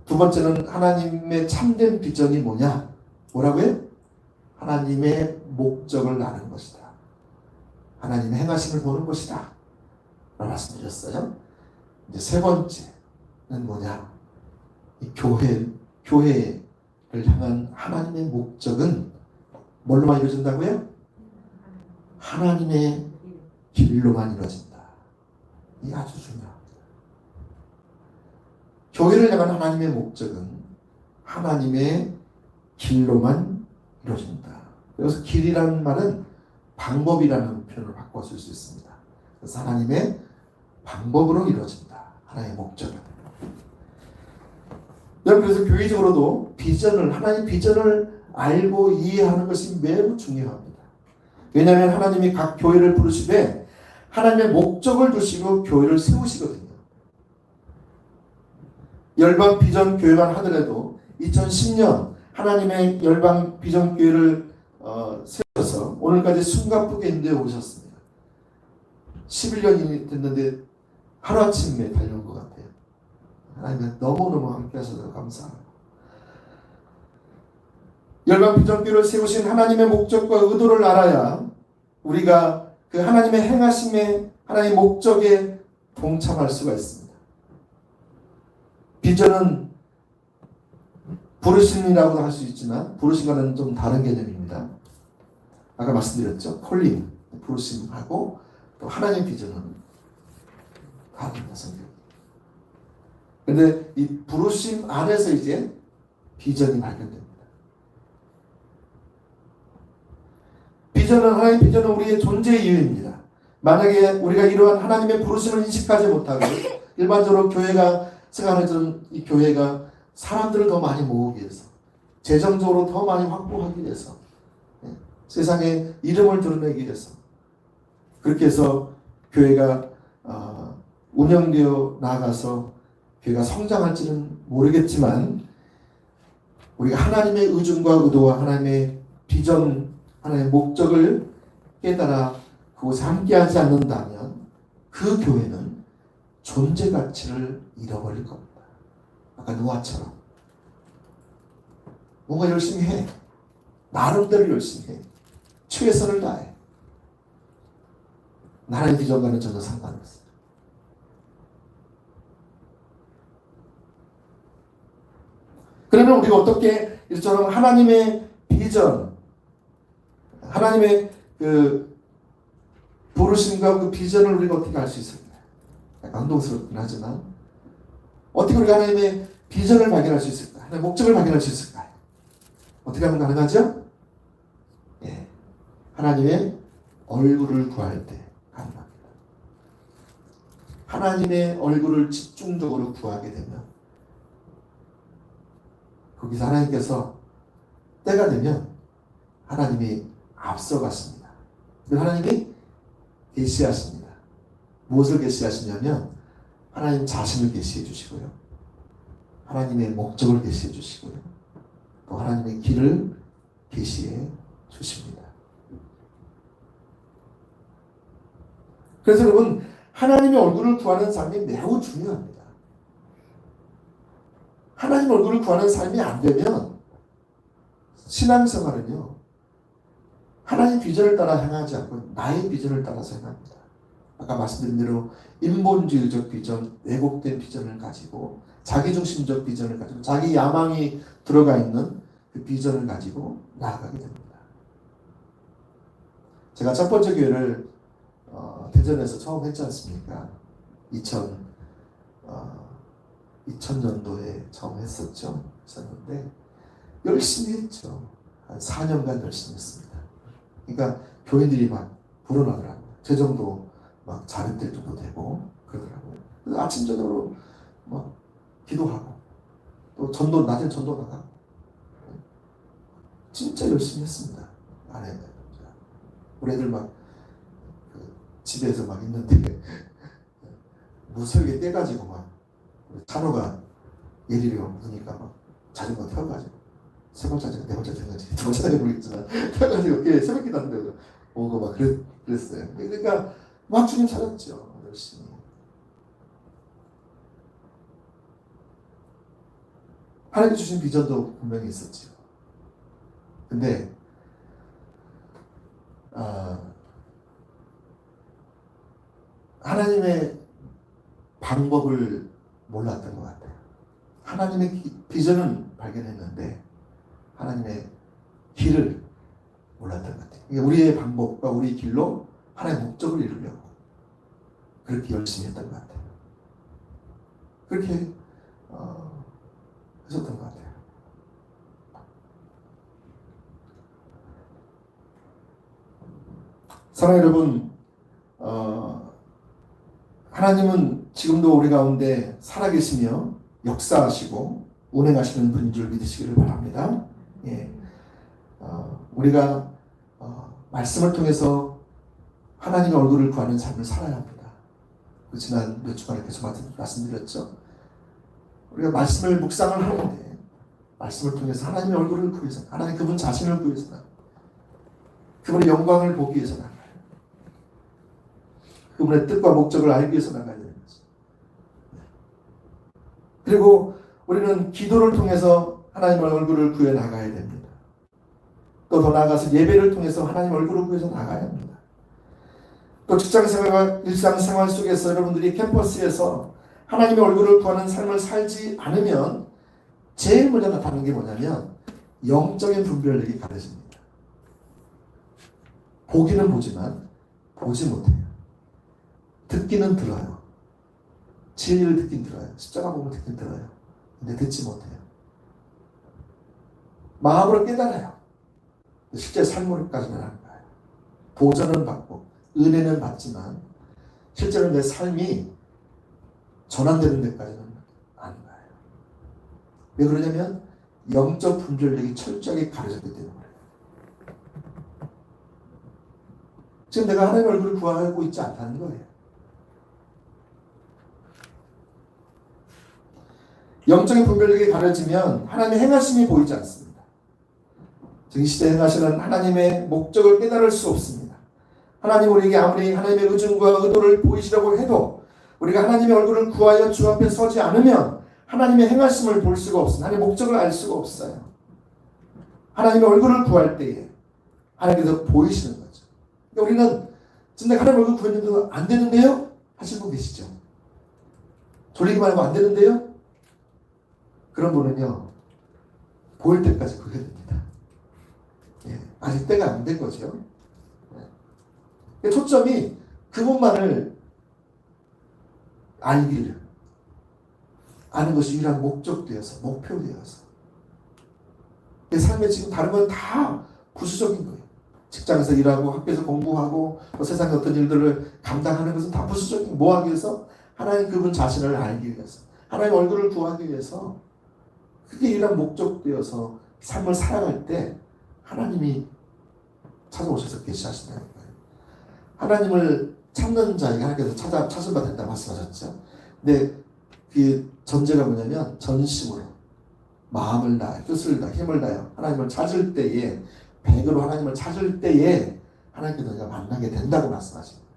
두 번째는 하나님의 참된 비전이 뭐냐? 뭐라고요? 하나님의 목적을 아는 것이다. 하나님의 행하심을 보는 것이다. 라고 말씀드렸어요. 이제 세 번째는 뭐냐? 이 교회를 향한 하나님의 목적은 뭘로만 이루어진다고요? 하나님의 길로만 이루어진다. 이게 아주 중요합니다. 교회를 향한 하나님의 목적은 하나님의 길로만 이루어진다. 그래서 길이라는 말은 방법이라는 표현을 바꿔 쓸 수 있습니다. 그래서 하나님의 방법으로 이루어진다. 하나님의 목적은. 여러분, 그래서 교회적으로도 비전을, 하나님의 비전을 알고 이해하는 것이 매우 중요합니다. 왜냐하면 하나님이 각 교회를 부르시되 하나님의 목적을 두시고 교회를 세우시거든요. 열방 비전 교회만 하더라도 2010년 하나님의 열방 비전 교회를 세워서 오늘까지 숨가쁘게 인도에 오셨습니다. 11년이 됐는데 하루아침에 달려온 것 같아요. 하나님 너무너무 함께 하셔서 감사합니다. 열방 비전 교회를 세우신 하나님의 목적과 의도를 알아야 우리가 그 하나님의 행하심의 하나님의 목적에 동참할 수가 있습니다. 비전은 부르심이라고도 할 수 있지만 부르심과는 좀 다른 개념입니다. 아까 말씀드렸죠. 콜링, 부르심하고 또 하나님 비전은 다릅니다. 성경. 그런데 이 부르심 안에서 이제 비전이 발견됩니다. 비전은 하나님의 비전은 우리의 존재의 이유입니다. 만약에 우리가 이러한 하나님의 부르심을 인식하지 못하고 일반적으로 교회가 생각하는 이 교회가 사람들을 더 많이 모으기 위해서 재정적으로 더 많이 확보하기 위해서 세상에 이름을 드러내기 위해서 그렇게 해서 교회가 운영되어 나아가서 교회가 성장할지는 모르겠지만 우리가 하나님의 의중과 의도와 하나님의 비전, 하나님의 목적을 깨달아 그곳에 함께하지 않는다면 그 교회는 존재 가치를 잃어버릴 겁니다. 아까 노아처럼 뭔가 열심히 해. 나름대로 열심히 해. 최선을 다해. 나라의 비전과는 전혀 상관없어요. 그러면 우리가 어떻게 이처럼 하나님의 비전, 하나님의 그 부르심과 그 비전을 우리가 어떻게 알 수 있을까요? 약간 혼동스럽긴 하지만 어떻게 우리가 하나님의 비전을 발견할 수 있을까요? 하나님의 목적을 발견할 수 있을까요? 어떻게 하면 가능하죠? 예, 하나님의 얼굴을 구할 때 가능합니다. 하나님의 얼굴을 집중적으로 구하게 되면 거기서 하나님께서 때가 되면 하나님이 앞서가십니다. 하나님이 계시하십니다. 무엇을 계시하시냐면 하나님 자신을 계시해 주시고요. 하나님의 목적을 계시해 주시고요. 또 하나님의 길을 계시해 주십니다. 그래서 여러분 하나님의 얼굴을 구하는 삶이 매우 중요합니다. 하나님 얼굴을 구하는 삶이 안 되면 신앙생활은요 하나님 비전을 따라 행하지 않고 나의 비전을 따라서 행합니다. 아까 말씀드린 대로 인본주의적 비전, 왜곡된 비전을 가지고 자기중심적 비전을 가지고 자기 야망이 들어가 있는 그 비전을 가지고 나아가게 됩니다. 제가 첫 번째 교회를 대전에서 처음 했지 않습니까? 2000년도에 처음 했었죠. 했었는데 열심히 했죠. 한 4년간 열심히 했습니다. 그러니까 교인들이 막 불어나더라고요. 제 정도 막 자립될 정도 되고 그러더라고요. 그래서 아침 저녁으로 막 기도하고 또 전도 낮에 전도 나가고 진짜 열심히 했습니다. 안에 우리 애들 막 집에서 막 있는데 무설계 떼가지고 막 찬호가 예리를 오니까 막 자전거 태워가지고 세번 자전거 네번 자전거지 두번 자전거 모르겠지만 태워가지고 새벽 기도하는데 오고 막 그랬어요. 그러니까 막 주님 찾았죠. 열심히. 하나님 주신 비전도 분명히 있었죠. 근데 하나님의 방법을 몰랐던 것 같아요. 하나님의 비전은 발견했는데 하나님의 길을 몰랐던 것 같아요. 그러니까 우리의 방법과 우리 길로 하나님의 목적을 이루려고 그렇게 열심히 했던 것 같아요. 그렇게 했었던 것 같아요. 사랑하는 여러분, 하나님은 지금도 우리 가운데 살아계시며 역사하시고 운행하시는 분인 줄 믿으시기를 바랍니다. 예. 우리가 말씀을 통해서 하나님의 얼굴을 구하는 삶을 살아야 합니다. 지난 몇 주간에 계속 말씀드렸죠. 우리가 말씀을 묵상을 하는데 말씀을 통해서 하나님의 얼굴을 구해서 하나님 그분 자신을 구해서 그분의 영광을 보기 위해서 나가요. 그분의 뜻과 목적을 알기 위해서 나가야 되는 거죠. 그리고 우리는 기도를 통해서 하나님의 얼굴을 구해 나가야 됩니다. 또 더 나아가서 예배를 통해서 하나님 얼굴을 구해서 나가야 합니다. 또 직장생활과 일상생활 속에서 여러분들이 캠퍼스에서 하나님의 얼굴을 구하는 삶을 살지 않으면 제일 먼저 나타나는 게 뭐냐면 영적인 분별력이 가려집니다. 보기는 보지만 보지 못해요. 듣기는 들어요. 진리를 듣긴 들어요. 십자가 보면 듣긴 들어요. 근데 듣지 못해요. 마음으로 깨달아요. 실제 삶으로까지는 안 가요. 도전은 받고 은혜는 받지만 실제로 내 삶이 전환되는 데까지는 안 가요. 왜 그러냐면 영적 분별력이 철저하게 가려졌기 때문에. 지금 내가 하나님의 얼굴을 구하고 있지 않다는 거예요. 영적인 분별력이 가려지면 하나님의 행하심이 보이지 않습니다. 이 시대에 행하시는 하나님의 목적을 깨달을 수 없습니다. 하나님 우리에게 아무리 하나님의 의중과 의도를 보이시라고 해도 우리가 하나님의 얼굴을 구하여 주 앞에 서지 않으면 하나님의 행하심을 볼 수가 없습니다. 하나님의 목적을 알 수가 없어요. 하나님의 얼굴을 구할 때에 하나님께서 보이시는 거죠. 그러니까 우리는 지금 내가 하나님의 얼굴 구했는데도 안 되는데요? 하시는 분 계시죠? 졸리기만 하고 안 되는데요? 그런 분은요, 보일 때까지 그게 됩니다. 예, 아직 때가 안 된 거죠. 예. 초점이 그분만을 알기를 아는 것이 유일한 목적되어서, 목표되어서. 내 삶에 지금 다른 건 다 부수적인 거예요. 직장에서 일하고, 학교에서 공부하고, 또 세상의 어떤 일들을 감당하는 것은 다 부수적인, 뭐 하기 위해서? 하나님 그분 자신을 알기 위해서, 하나님 얼굴을 구하기 위해서, 그게 유일한 목적되어서 삶을 살아갈 때 하나님이 찾아오셔서 계시하신다는 거예요. 하나님을 찾는 자에게 하나님께서 찾으면 된다고 말씀하셨죠. 근데 그 전제가 뭐냐면 전심으로 마음을 다해 뜻을 다해 힘을 다해 하나님을 찾을 때에 백으로 하나님을 찾을 때에 하나님께서 내가 만나게 된다고 말씀하십니다.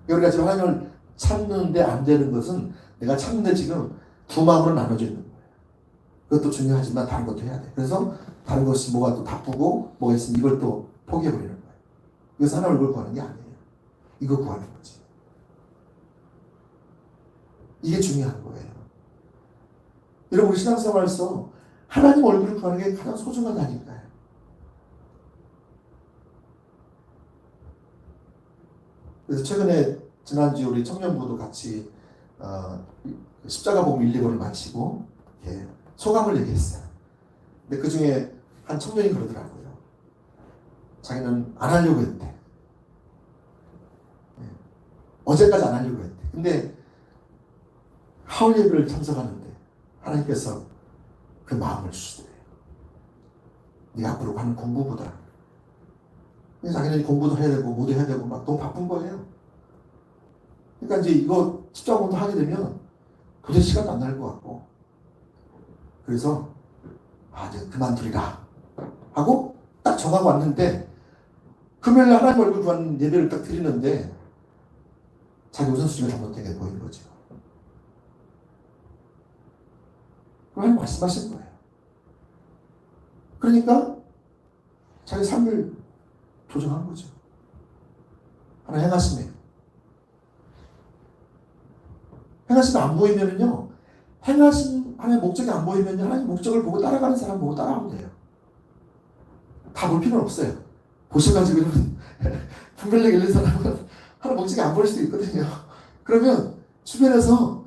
우리가 지금 하나님을 찾는데 안 되는 것은 내가 찾는데 지금 두 마음으로 나눠져 있는 거예요. 그것도 중요하지만 다른 것도 해야 돼. 그래서 다른 것이 뭐가 또 바쁘고 뭐가 있으면 이걸 또 포기해버리는 거예요. 그래서 하나님 얼굴 구하는 게 아니에요. 이거 구하는 거지. 이게 중요한 거예요. 여러분, 우리 신앙생활에서 하나님 얼굴을 구하는 게 가장 소중하다니까요. 그래서 최근에 지난주 우리 청년부도 같이 십자가 복음 1, 2권을 마치고 소감을 얘기했어요. 근데 그 중에 한 청년이 그러더라고요. 자기는 안 하려고 했대. 어제까지 안 하려고 했대. 근데 하울 예배를 참석하는데 하나님께서 그 마음을 주시더래요. 네가 앞으로 하는 공부보다. 자기는 공부도 해야 되고 뭐도 해야 되고 막 너무 바쁜 거예요. 그러니까 이제 이거 십자가 공부 하게 되면 도저히 시간도 안 날 것 같고, 그래서 이제 그만두리라 하고 딱 정하고 왔는데, 금요일에 하나님 얼굴 구하는 예배를 딱 드리는데 자기 우선순위가 잘못된 게 보이는 거죠. 하나님 말씀하신 거예요. 그러니까 자기 삶을 조정한 거죠. 하나 행하심에 안 보이면은요, 행하심 하나의 목적이 안 보이면요, 하나님 목적을 보고 따라가는 사람 보고 따라하면 돼요. 다 볼 필요는 없어요. 보셔가지고 분별력 있는 사람은 하나님 목적이 안 보일 수도 있거든요. 그러면 주변에서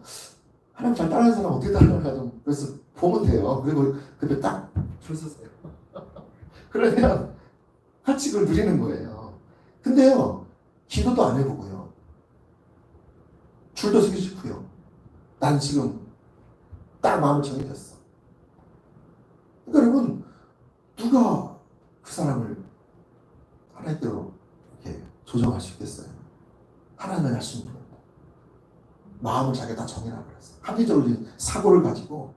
하나님 잘 따라하는 사람 어떻게 따라가나 좀 그래서 보면 돼요. 그리고 그때 딱 줄 서세요. 그러면 같이 그걸 누리는 거예요. 근데요, 기도도 안 해보고요, 줄도 서기 싫고요, 난 지금 딱 마음을 정해졌어. 그러니까 여러분, 누가 그 사람을 하나님께로 이렇게 조정할 수 있겠어요? 하나님은 할 수 있는 겁니다. 마음을 자기가 다 정해놔 버렸어. 합리적으로 사고를 가지고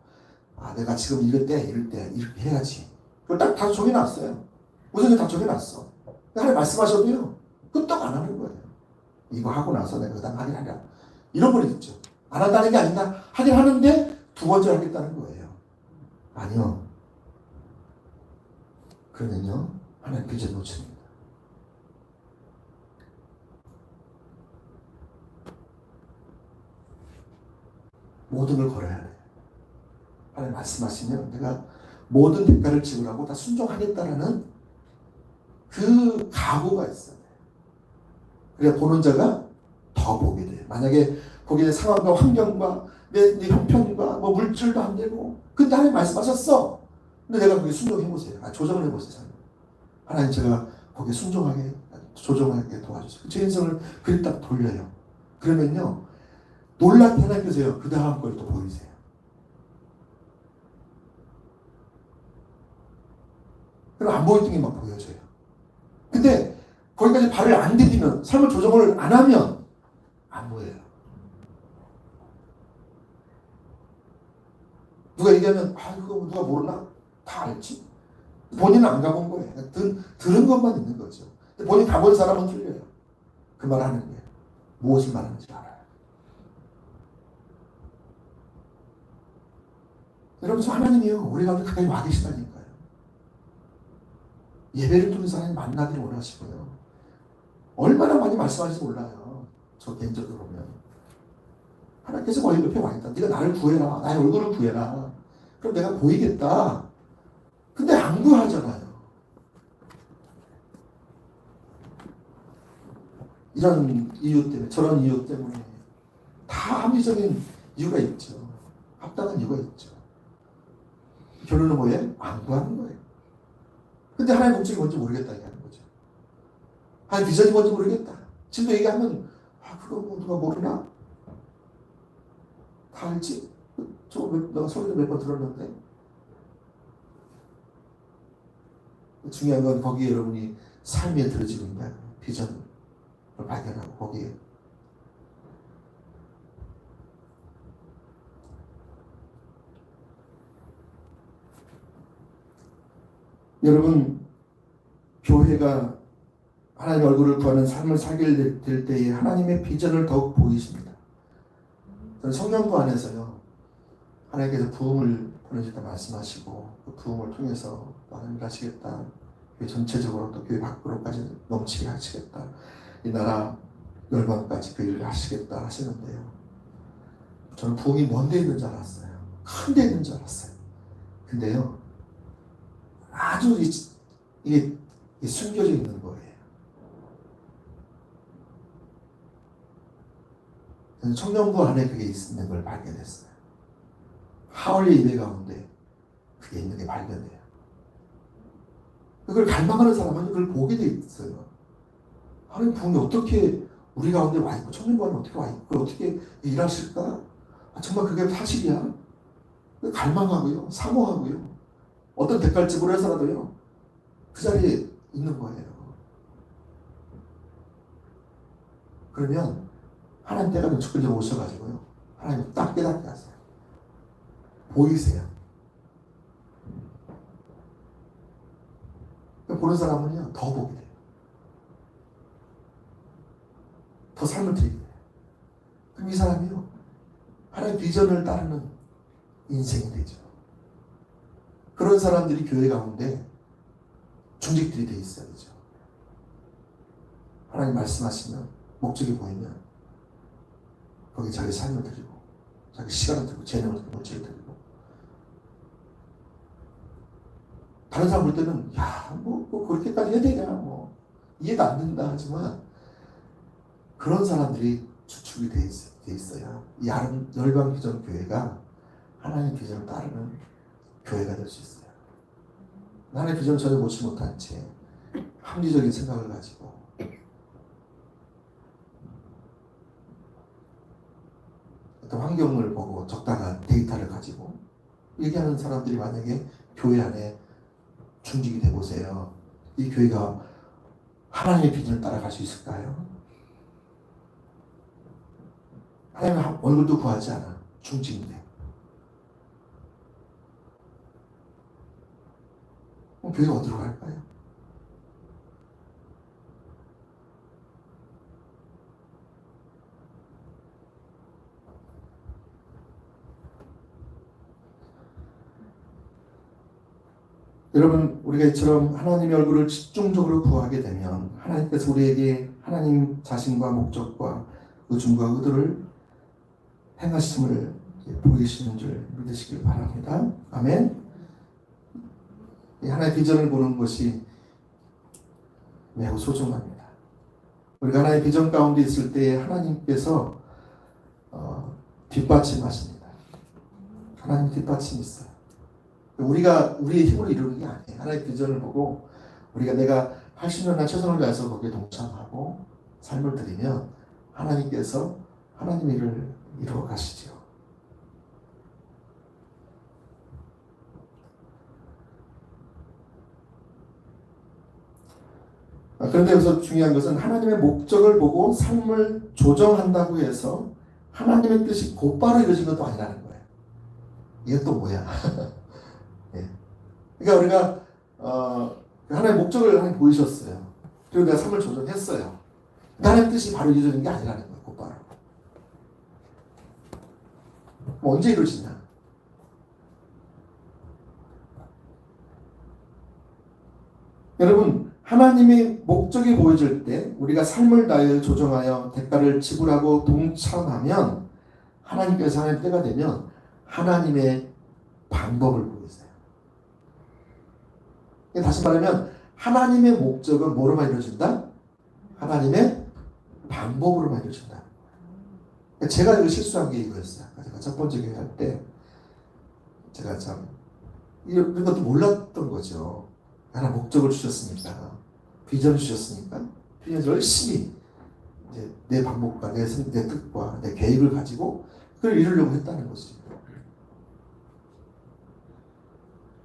내가 지금 이럴 때 이렇게 해야지. 그걸 딱 다 정해놨어요. 우선은 다 정해놨어. 하나님 말씀하셔도요, 끄떡 안 하는 거예요. 이거 하고 나서 내가 그 다음 하긴 하랴. 이런 분이 있죠. 안 한다는 게 아니라 하긴 하는데 두 번째 하겠다는 거예요. 아니요. 그러면요, 하나님 비전 놓칩니다. 모든 걸 걸어야 돼요. 하나님 말씀하시면 내가 모든 대가를 지불하고 다 순종하겠다라는 그 각오가 있어요. 그래야 보는 자가 더 보게 돼요. 만약에 거기에 상황과 환경과 내 형편과 뭐 물질도 안 되고, 근데 하나님 말씀하셨어. 근데 내가 거기에 순종해보세요. 조정을 해보세요. 하나님, 제가 거기에 순종하게, 조정하게 도와주세요. 제 인생을 그리 딱 돌려요. 그러면요, 놀랍게 하나님께서요, 그 다음 걸 또 보이세요. 그럼 안 보이던 게 막 보여져요. 근데 거기까지 발을 안 디디면, 삶을 조정을 안 하면 안 보여요. 누가 얘기하면 그거 누가 모르나? 다 알지. 본인은 안 가본 거예요. 들은 것만 있는 거죠. 근데 본인 가본 사람은 틀려요. 그 말 하는 게 무엇을 말하는지 알아요. 여러분, 하나님이요, 우리 가운데 가까이 와 계시다니까요. 예배를 통해서 하나님 만나기를 원하시고요. 얼마나 많이 말씀하실지 몰라요. 저 개인적으로 보면 하나님께서 거의 옆에 와 있다. 네가 나를 구해라. 나의 얼굴을 구해라. 그럼 내가 보이겠다. 근데 안 구하잖아요. 이런 이유 때문에, 저런 이유 때문에 다 합리적인 이유가 있죠. 합당한 이유가 있죠. 결론은 뭐예요? 안 구하는 거예요. 근데 하나님 목적이 뭔지 모르겠다 얘기하는 거죠. 하나님 비전이 뭔지 모르겠다. 진도 얘기하면 그거 뭐 누가 모르나? 다 알지? 저거 내가 소리도 몇 번 들었는데. 중요한 건 거기에 여러분이 삶에 들어지고 있냐, 비전을 발견하고 거기에 여러분, 교회가 하나님 얼굴을 구하는 삶을 살게 될 때에 하나님의 비전을 더욱 보이십니다. 저는 성령부 안에서요, 하나님께서 부흥을 보내주다 말씀하시고 그 부흥을 통해서 하나님 하시겠다. 교회 전체적으로 또 교회 밖으로까지 넘치게 하시겠다. 이 나라 열방까지 그 일을 하시겠다 하시는데요. 저는 부흥이 먼 데 있는 줄 알았어요. 큰 데 있는 줄 알았어요. 근데요, 아주 이게 숨겨져 있는 거예요. 저는 청년부 안에 그게 있는 걸 발견했어요. 하월의 예배 가운데 그게 있는 게 발견돼요. 그걸 갈망하는 사람은 그걸 보게 돼 있어요. 하나님 부흥이 어떻게 우리 가운데 와 있고, 청년부 안에 어떻게 와 있고, 그걸 어떻게 일하실까? 정말 그게 사실이야? 갈망하고요, 사모하고요, 어떤 대가를 지불해서라도요, 그 자리에 있는 거예요. 그러면 하나님 때가 눈치끌려 오셔가지고요, 하나님 딱 깨닫게 하세요. 보이세요. 보는 사람은요, 더 보게 돼요. 더 삶을 드리게 돼요. 그럼 이 사람이요, 하나님 비전을 따르는 인생이 되죠. 그런 사람들이 교회 가운데 중직들이 돼 있어야 되죠. 하나님 말씀하시면, 목적이 보이면 거기 자기 삶을 드리고, 자기 시간을 드리고, 재능을 드리고, 물질을 드리고. 다른 사람 볼 때는 뭐 그렇게까지 해야 되냐, 뭐 이해도 안 된다 하지만, 그런 사람들이 주축이 돼 있어야 이 열방 비전 교회가 하나님의 비전을 따르는 교회가 될 수 있어요. 하나님의 비전을 전혀 놓지 못한 채 합리적인 생각을 가지고, 어떤 환경을 보고 적당한 데이터를 가지고 얘기하는 사람들이 만약에 교회 안에 중직이 돼보세요. 이 교회가 하나님의 비전을 따라갈 수 있을까요? 하나님 얼굴도 구하지 않아. 중직인데. 그럼 교회가 어디로 갈까요? 여러분, 우리가 이처럼 하나님의 얼굴을 집중적으로 구하게 되면 하나님께서 우리에게 하나님 자신과 목적과 의중과 의도를 행하심을 보이시는 줄 믿으시길 바랍니다. 아멘. 하나님의 비전을 보는 것이 매우 소중합니다. 우리가 하나님의 비전 가운데 있을 때 하나님께서 뒷받침하십니다. 하나님 뒷받침이 있어요. 우리가 우리의 힘으로 이루는 게 아니에요. 하나님의 비전을 보고 내가 80년간 최선을 다해서 거기에 동참하고 삶을 드리면 하나님께서 하나님의 일을 이루어 가시죠. 그런데 여기서 중요한 것은 하나님의 목적을 보고 삶을 조정한다고 해서 하나님의 뜻이 곧바로 이루어진 것도 아니라는 거예요. 이게 또 뭐야? 예. 그러니까 우리가 하나님의 목적을 하나님 보이셨어요. 그리고 내가 삶을 조정했어요. 하나님의 뜻이 바로 이루어지는 게 아니라는 거예요. 곧바로. 언제 이루어지냐? 여러분, 하나님의 목적이 보여질 때 우리가 삶을 다해 조정하여 대가를 지불하고 동참하면 하나님께서 하나님 때가 되면 하나님의 방법을 보이세요. 다시 말하면 하나님의 목적은 뭐로만 이루어진다? 하나님의 방법으로만 이루어진다. 제가 이거 실수한 게 이거였어요. 제가 첫 번째 교회 할 때 제가 참 이런 것도 몰랐던 거죠. 하나 목적을 주셨으니까, 비전을 주셨으니까, 비전을 열심히 이제 내 방법과 내 뜻과 내 계획을 가지고 그걸 이루려고 했다는 거죠.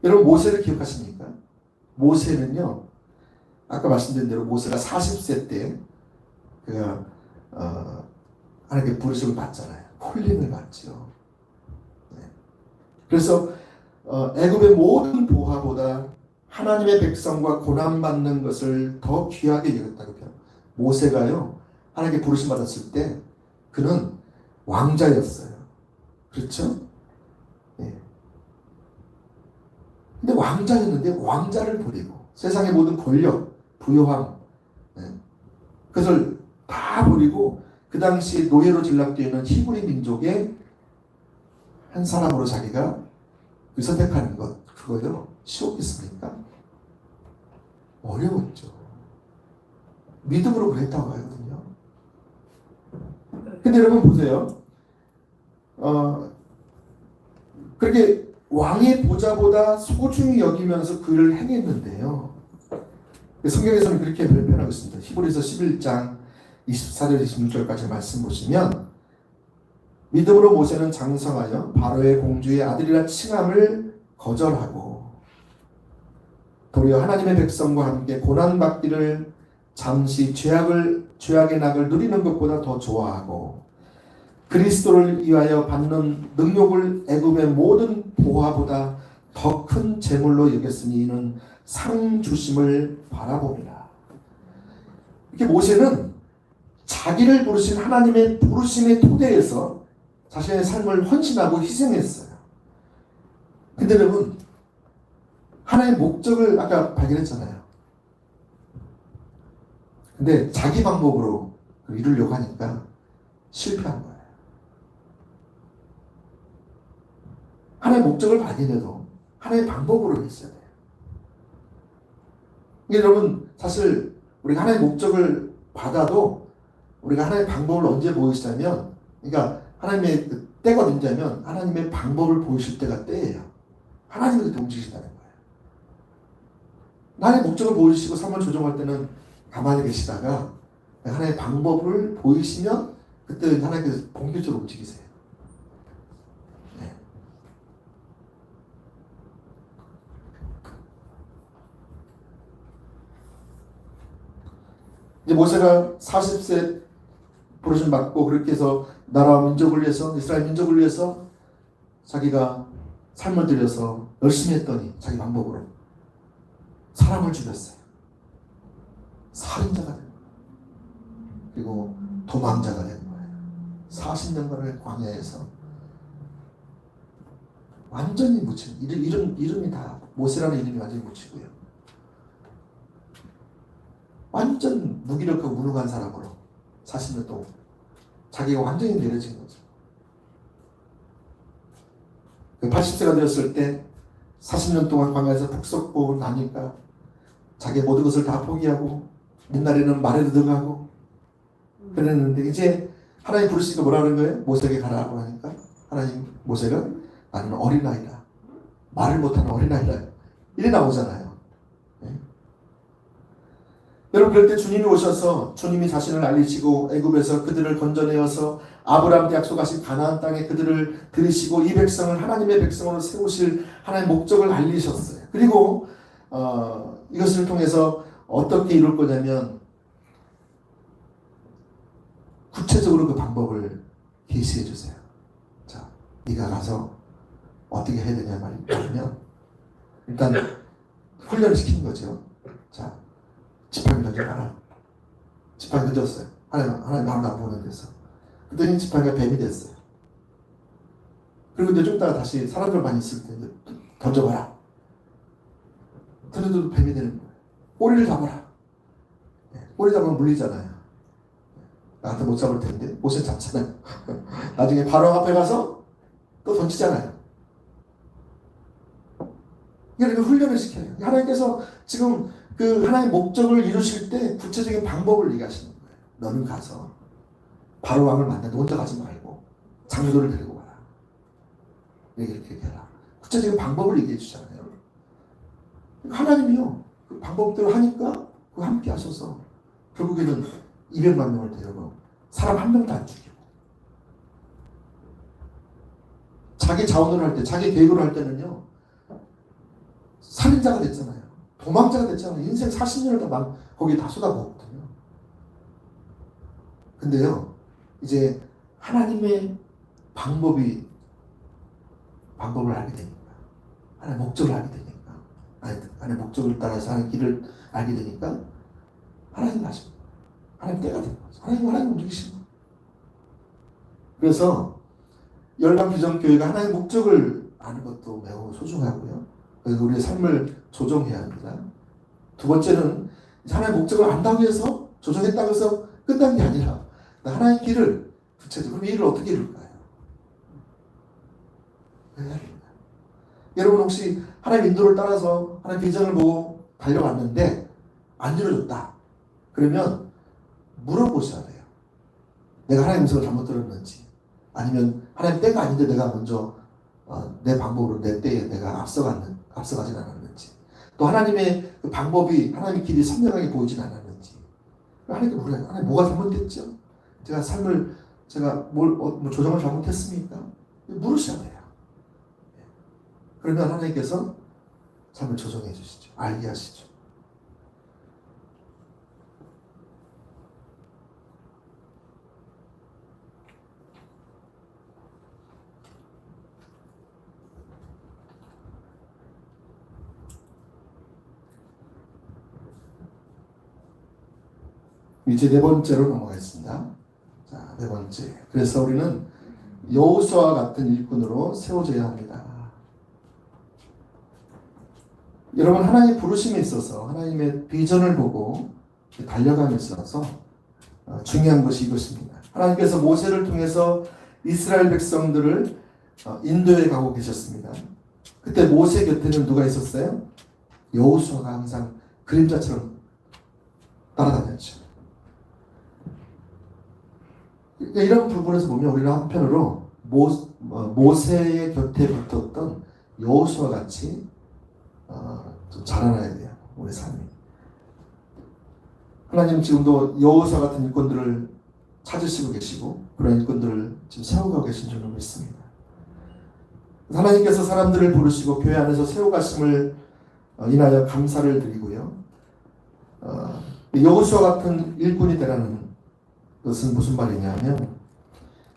여러분, 모세를 기억하십니까? 모세는요, 아까 말씀드린 대로 모세가 40세 때 그가 하나님께 부르심을 받잖아요. 콜링을 받죠. 네. 그래서 애굽의 모든 보화보다 하나님의 백성과 고난받는 것을 더 귀하게 여겼다고 해요. 모세가요, 하나님께 부르심 받았을 때 그는 왕자였어요. 그렇죠? 네. 근데 왕자였는데 왕자를 버리고 세상의 모든 권력, 부요함, 네. 그것을 다 버리고 그 당시 노예로 전락되어 있는 히브리 민족의 한 사람으로 자기가 선택하는 것, 그거요 쉬웠겠습니까? 어려웠죠. 믿음으로 그랬다고 하거든요. 근데 여러분 보세요. 그렇게 왕의 보좌보다 소중히 여기면서 그를 행했는데요. 성경에서는 그렇게 표현하고 있습니다. 히브리서 11장 24절 26절까지 말씀 보시면 믿음으로 모세는 장성하여 바로의 공주의 아들이라 칭함을 거절하고 도리어 하나님의 백성과 함께 고난받기를 잠시 죄악의 낙을 누리는 것보다 더 좋아하고 그리스도를 위하여 받는 능욕을 애굽의 모든 보화보다 더 큰 재물로 여겼으니 이는 상 주심을 바라봅니다. 이렇게 모세는 자기를 부르신 하나님의 부르심의 토대에서 자신의 삶을 헌신하고 희생했어요. 근데 여러분 하나의 목적을 아까 발견했잖아요. 근데 자기 방법으로 이루려고 하니까 실패한 거예요. 하나의 목적을 발견해도 하나의 방법으로 했어야 돼요. 여러분 사실 우리가 하나의 목적을 받아도 우리가 하나의 방법을 언제 보이시냐면 그러니까 하나님의 그 때가 언제냐면 하나님의 방법을 보이실 때가 때예요. 하나님이 그렇게 움직이신다는 거예요. 하나의 목적을 보이시고 삶을 조정할 때는 가만히 계시다가 하나의 방법을 보이시면 그때 하나님께서 본격적으로 움직이세요. 네. 이제 모세가 40세 부르심 받고 그렇게 해서 나라와 민족을 위해서 이스라엘 민족을 위해서 자기가 삶을 들여서 열심히 했더니 자기 방법으로 사람을 죽였어요. 살인자가 된 거예요. 그리고 도망자가 된 거예요. 40년간을 광야에서 완전히 묻힌 이름이 다 모세라는 이름이 완전히 묻히고요. 완전 무기력하고 무능한 사람으로 40년 동안 자기가 완전히 내려진 거죠. 80세가 되었을 때 40년 동안 광야에서 푹 썩고 나니까 자기 모든 것을 다 포기하고 옛날에는 말에도 들어가고 그랬는데 이제 하나님 부르시니까 뭐라 그런 거예요? 모세에게 가라고 하니까 하나님 모세가 나는 어린아이다. 말을 못하는 어린아이다. 이래 나오잖아요. 네? 여러분 그럴 때 주님이 오셔서 주님이 자신을 알리시고 애굽에서 그들을 건져내어서 아브라함한테 약속하신 가나안 땅에 그들을 들이시고 이 백성을 하나님의 백성으로 세우실 하나님의 목적을 알리셨어요. 그리고 이것을 통해서 어떻게 이룰 거냐면 구체적으로 그 방법을 계시해 주세요. 자, 네가 가서 어떻게 해야 되냐 말이면 일단 훈련을 시키는 거죠. 자, 지팡이 던져봐라. 지팡이 던졌어요. 하나님 안 보는 데서. 그랬더니 지팡이가 뱀이 됐어요. 그리고 이제 좀 이따가 다시 사람들 많이 있을 때 던져봐라. 던져도 뱀이 되는 거예요. 꼬리를 잡아라. 꼬리 잡으면 물리잖아요. 나한테 못 잡을 텐데 못을 잡잖아요. 나중에 바로 앞에 가서 또 던지잖아요. 그러니까 훈련을 시켜요. 하나님께서 지금 그 하나님의 목적을 이루실 때 구체적인 방법을 얘기하시는 거예요. 너는 가서 바로 왕을 만나도 혼자 가지 말고 장로들을 데리고 가라. 이렇게 해라. 구체적인 방법을 얘기해 주잖아요. 하나님이요. 그 방법대로 하니까 그 함께 하셔서 결국에는 200만 명을 데려고 사람 한 명도 안 죽이고 자기 자원으로 할 때, 자기 계획으로 할 때는요 살인자가 됐잖아요. 도망자가 됐잖아요. 인생 40년을 다 거기에 다 쏟아부었거든요. 근데요 이제 하나님의 방법을 알게 되니까 하나님의 목적을 알게 되니까 하나님의 목적을 따라서 하는 길을 알게 되니까 하나님 하십니다. 하나님 때가 되는 거죠. 하나님 움직이시는 거예요. 그래서 열방비전교회가 하나님의 목적을 아는 것도 매우 소중하고요. 그래서 우리의 삶을 조정해야 합니다. 두 번째는 하나님의 목적을 안다고 해서 조정했다고 해서 끝난 게 아니라 하나님의 길을 구체적으로 이 일을 어떻게 이룰까요? 해야 됩니다. 여러분 혹시 하나님 인도를 따라서 하나님 비전을 보고 달려갔는데 안 이루어졌다. 그러면 물어보셔야 돼요. 내가 하나님 음성을 잘못 들었는지, 아니면 하나님 때가 아닌데 내가 먼저 내 방법으로 내 때에 내가 앞서가진 않았는지, 또 하나님의 그 방법이 하나님의 길이 선명하게 보이진 않았는지 하나님께 물어요. 하나님 뭐가 잘못됐죠? 제가 삶을 제가 뭐 조정을 잘못했습니까? 물으셔야 돼요. 그러면 하나님께서 삶을 조정해 주시죠. 알게 하시죠. 이제 네 번째로 넘어가겠습니다. 자, 네 번째. 그래서 우리는 여호수아와 같은 일꾼으로 세워져야 합니다. 여러분, 하나님의 부르심에 있어서 하나님의 비전을 보고 달려감에 있어서 중요한 것이 이것입니다. 하나님께서 모세를 통해서 이스라엘 백성들을 인도에 가고 계셨습니다. 그때 모세 곁에는 누가 있었어요? 여호수아가 항상 그림자처럼 따라다녔죠. 그러니까 이런 부분에서 보면 우리는 한편으로 모세의 곁에 붙었던 여호수아 같이 좀 자라나야 돼요. 우리 삶이. 하나님 지금도 여호수아 같은 일꾼들을 찾으시고 계시고 그런 일꾼들을 지금 세워가고 계신 줄로 믿습니다. 하나님께서 사람들을 부르시고 교회 안에서 세워가심을 인하여 감사를 드리고요. 여호수아 같은 일꾼이 되라는 것은 무슨 말이냐면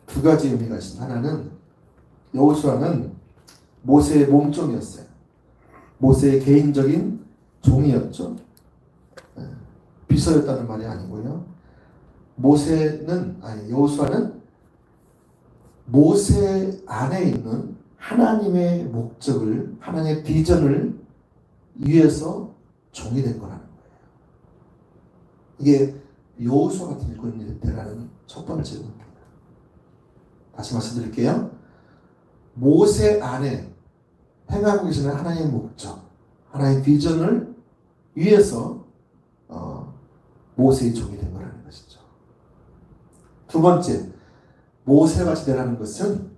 두 가지 의미가 있습니다. 하나는 여호수아는 모세의 몸종이었어요. 모세의 개인적인 종이었죠. 비서였다는 말이 아니고요. 여호수아는 모세 안에 있는 하나님의 목적을, 하나님의 비전을 위해서 종이 된 거라는 거예요. 이게 여호수아 같은 일꾼이 되라는 첫 번째 의미입니다. 다시 말씀드릴게요. 모세 안에 행하고 계시는 하나님의 목적, 하나님의 비전을 위해서 모세의 종이 된 거라는 것이죠. 두 번째, 모세같이 되라는 것은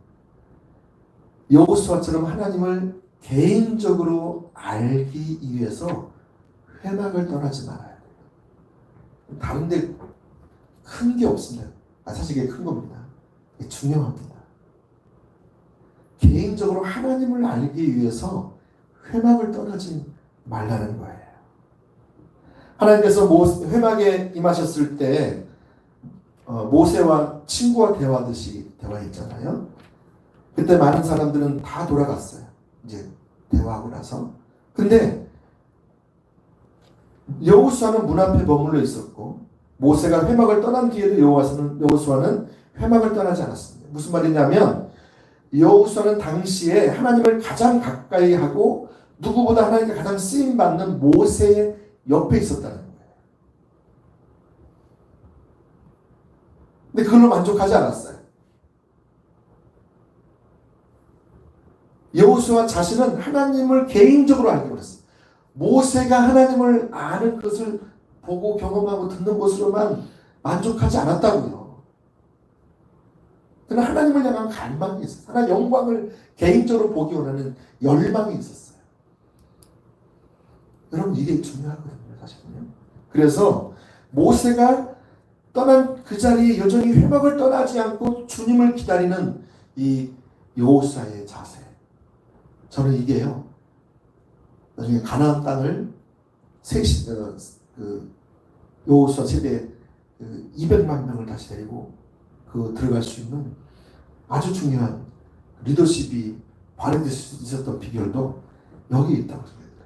여호수아처럼 하나님을 개인적으로 알기 위해서 회막을 떠나지 말아야 돼요. 다른데 큰 게 없습니다. 사실 이게 큰 겁니다. 이게 중요합니다. 개인적으로 하나님을 알기 위해서 회막을 떠나지 말라는 거예요. 하나님께서 회막에 임하셨을 때 모세와 친구와 대화하듯이 대화했잖아요. 그때 많은 사람들은 다 돌아갔어요. 이제 대화하고 나서. 근데 여호수아는 문 앞에 머물러 있었고 모세가 회막을 떠난 뒤에도 여호수아는 회막을 떠나지 않았습니다. 무슨 말이냐면 여호수아는 당시에 하나님을 가장 가까이 하고 누구보다 하나님께 가장 쓰임받는 모세의 옆에 있었다는 거예요. 근데 그걸로 만족하지 않았어요. 여호수아 자신은 하나님을 개인적으로 알게 됐어요. 모세가 하나님을 아는 것을 보고 경험하고 듣는 것으로만 만족하지 않았다고요. 그러나 하나님을 향한 갈망이 있었어요. 하나님의 영광을 개인적으로 보기 원하는 열망이 있었어요. 여러분 이게 중요하거든요. 사실은요. 그래서 모세가 떠난 그 자리에 여전히 회막을 떠나지 않고 주님을 기다리는 이 여호수아의 자세. 저는 이게요. 나중에 가나안 땅을 여호수아 세대 200만 명을 다시 데리고 들어갈 수 있는 아주 중요한 리더십이 발휘될 수 있었던 비결도 여기에 있다고 생각합니다.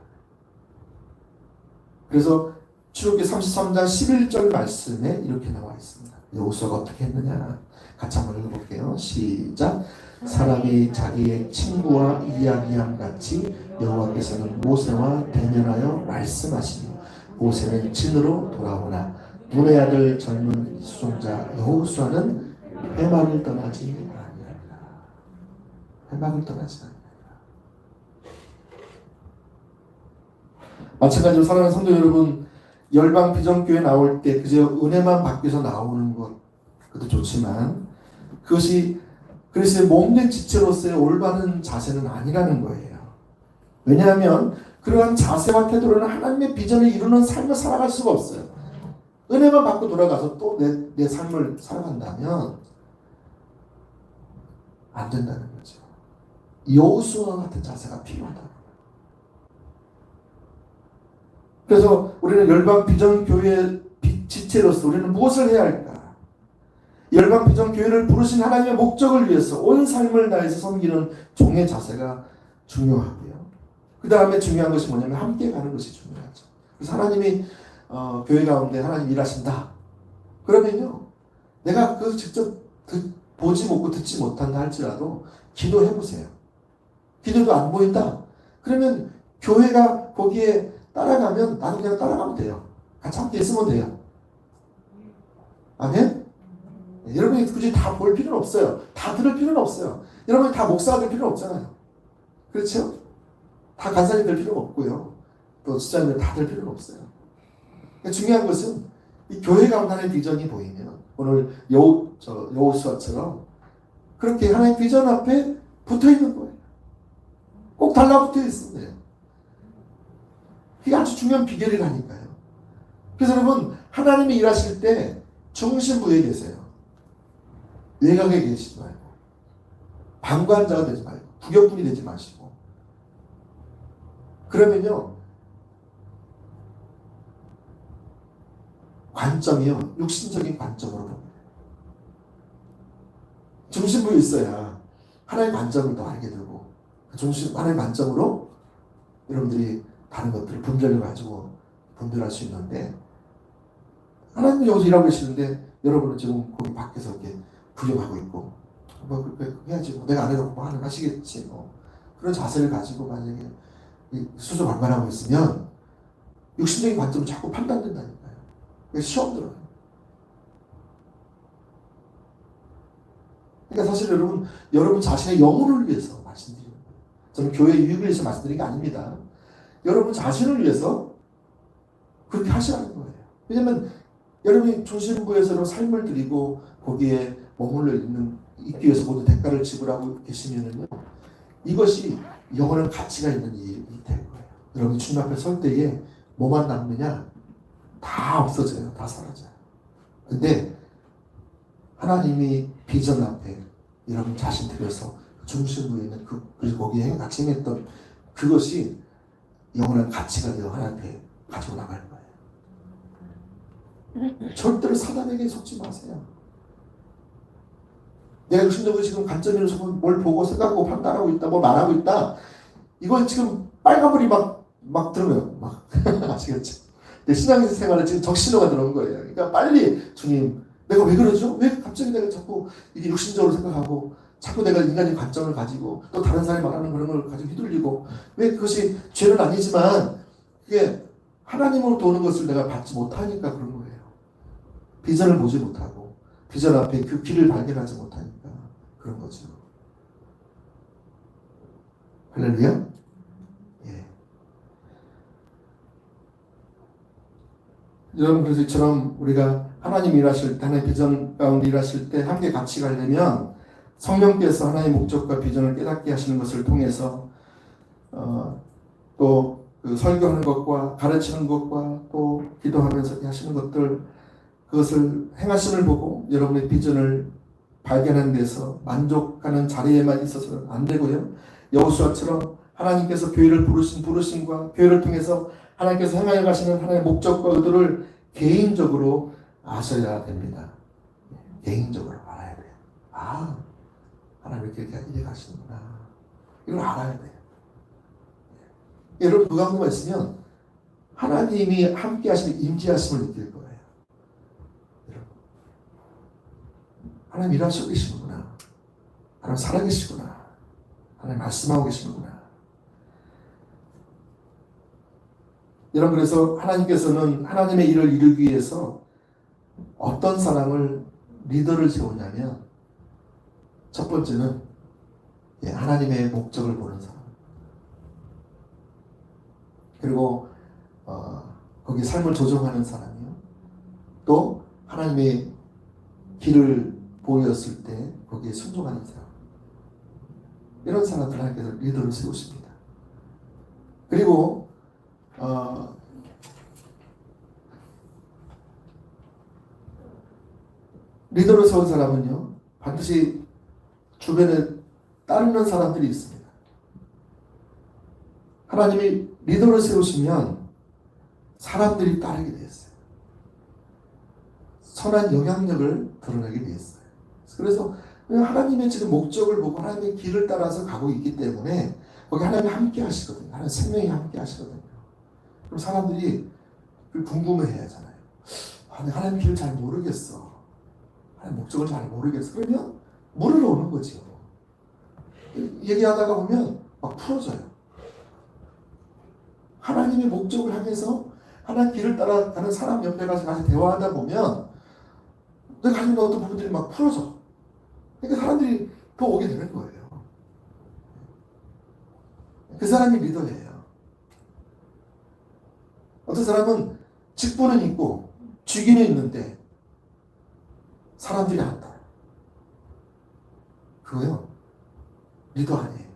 그래서 출애굽기 33장 11절 말씀에 이렇게 나와 있습니다. 여호수아가 어떻게 했느냐 같이 한번 읽어볼게요. 시작. 사람이 자기의 친구와 이야기함 같이 여호와께서는 모세와 대면하여 말씀하시니 모세는 진으로 돌아오나 눈의 아들 젊은 수종자 여호수아는 회막을 떠나지 아니하니라. 회막을 떠나지 아니하니라. 마찬가지로 사랑하는 성도 여러분, 열방 비전교회 나올 때 그저 은혜만 받기 위해서 나오는 것 그것도 좋지만 그것이 그리스도의 몸된 지체로서의 올바른 자세는 아니라는 거예요. 왜냐하면 그러한 자세와 태도로는 하나님의 비전을 이루는 삶을 살아갈 수가 없어요. 은혜만 받고 돌아가서 또 내 삶을 살아간다면 안 된다는 거죠. 여호수아와 같은 자세가 필요하다. 그래서 우리는 열방 비전 교회 지체로서 우리는 무엇을 해야 할까? 열방 비전 교회를 부르신 하나님의 목적을 위해서 온 삶을 다해서 섬기는 종의 자세가 중요하고요. 그 다음에 중요한 것이 뭐냐면 함께 가는 것이 중요하죠. 그래서 하나님이 교회 가운데 하나님 일하신다. 그러면요, 내가 그 직접 보지 못고 듣지 못한다 할지라도 기도해 보세요. 기도도 안 보인다. 그러면 교회가 거기에 따라가면 나도 그냥 따라가면 돼요. 같이 함께 있으면 돼요. 아멘? 네, 여러분이 굳이 다 볼 필요는 없어요. 다 들을 필요는 없어요. 여러분이 다 목사가 될 필요는 없잖아요. 그렇죠? 다 간사님 될 필요는 없고요. 또 지자님들 다 될 필요는 없어요. 그러니까 중요한 것은 이 교회 가운데 하나의 비전이 보이면 오늘 여호수아처럼 그렇게 하나의 비전 앞에 붙어 있는 거예요. 꼭 달라붙어 있으면 돼요. 그게 아주 중요한 비결이라니까요. 그래서 여러분, 하나님이 일하실 때 중심부에 계세요. 외곽에 계시지 말고, 방관자가 되지 말고, 부격분이 되지 마시고. 그러면요, 관점이요, 육신적인 관점으로 봅니다. 중심부에 있어야 하나의 관점을 더 알게 되고, 하나의 관점으로 여러분들이 다른 것들을 분별을 가지고 분별할 수 있는데, 하나님은 여기서 일하고 계시는데 여러분은 지금 거기 밖에서 이렇게 구경하고 있고, 뭐 그렇게 해야지, 뭐 내가 안 해도 뭐 하는 하시겠지, 뭐 그런 자세를 가지고 만약에 수소방관하고 있으면 육신적인 관점을 자꾸 판단된다니까요. 그래서 시험 들어요. 그러니까 사실 여러분 자신의 영혼을 위해서 말씀드리는 거예요. 저는 교회 유익을 위해서 말씀드리는 게 아닙니다. 여러분 자신을 위해서 그렇게 하시라는 거예요. 왜냐하면 여러분이 중심부에서 삶을 드리고 거기에 머물러 있기 위해서 모든 대가를 지불하고 계시면은요, 이것이 영원한 가치가 있는 일이 될 거예요. 여러분이 주님 앞에 설 때에 뭐만 남느냐? 다 없어져요. 다 사라져요. 근데 하나님이 비전 앞에 여러분 자신 들여서 중심부에 있는 그리고 거기에 같이 행했던 그것이 영원한 가치가 되어 하나님께 가지고 나갈 거예요. 절대로 사단에게 속지 마세요. 내가 육신적으로 지금 관점에서 뭘 보고 생각하고 판단하고 있다, 뭘 말하고 있다. 이건 지금 빨간불이 막 들어요. 막. 아시겠죠? 내 신앙생활에 지금 적신호가 들어온 거예요. 그러니까 빨리 주님, 내가 왜 그러죠? 왜 갑자기 내가 자꾸 이게 육신적으로 생각하고 자꾸 내가 인간의 관점을 가지고 또 다른 사람이 말하는 그런 걸 가지고 휘둘리고 왜 그것이 죄는 아니지만 그게 하나님으로 도는 것을 내가 받지 못하니까 그런 거예요. 비전을 보지 못하고 비전 앞에 그 길을 발견하지 못하니까 그런 거죠. 할렐루야? 예. 여러분, 그래서 이처럼 우리가 하나님 일하실 때, 하나님의 비전 가운데 일하실 때 함께 같이 가려면 성령께서 하나님의 목적과 비전을 깨닫게 하시는 것을 통해서 또 그 설교하는 것과 가르치는 것과 또 기도하면서 하시는 것들, 그것을 행하심을 보고 여러분의 비전을 발견하는 데서 만족하는 자리에만 있어서는 안 되고요. 여호수아처럼 하나님께서 교회를 부르심과 교회를 통해서 하나님께서 행하여 가시는 하나님의 목적과 의도를 개인적으로 아셔야 됩니다. 개인적으로 알아야 돼요. 아, 하나님 이렇게 가시는구나. 이걸 알아야 돼요. 여러분, 그 가운데만 있으면 하나님이 함께 하시는 임재하심을 느낄 거예요. 하나님 일하시고 계시는구나. 하나님 살아계시구나. 하나님 말씀하고 계시는구나. 여러분, 그래서 하나님께서는 하나님의 일을 이루기 위해서 어떤 사람을 리더를 세우냐면 첫 번째는 하나님의 목적을 보는 사람. 그리고 거기 삶을 조정하는 사람이요. 또 하나님의 길을 보였을 때 거기에 순종하는 사람. 이런 사람들 하나님께서 리더를 세우십니다. 그리고 리더를 세운 사람은요, 반드시 주변에 따르는 사람들이 있습니다. 하나님이 리더를 세우시면 사람들이 따르게 되어 있어요. 선한 영향력을 드러내게 되어 있어요. 그래서 하나님의 지금 목적을 보고 하나님의 길을 따라서 가고 있기 때문에 거기 하나님이 함께 하시거든요. 하나님 생명이 함께 하시거든요. 그럼 사람들이 궁금해 하잖아요. 하나님 길을 잘 모르겠어. 하나님 목적을 잘 모르겠어. 그러면 물으러 오는 거죠. 얘기하다가 보면 막 풀어져요. 하나님의 목적을 향해서 하나님 길을 따라가는 사람 옆에 가서 같이 대화하다 보면 내가 가진 어떤 부분들이 막 풀어져. 그러니까 사람들이 더 오게 되는 거예요. 그 사람이 리더예요. 어떤 사람은 직분은 있고 직위는 있는데 사람들이 안 따라. 그거요. 리더 아니에요.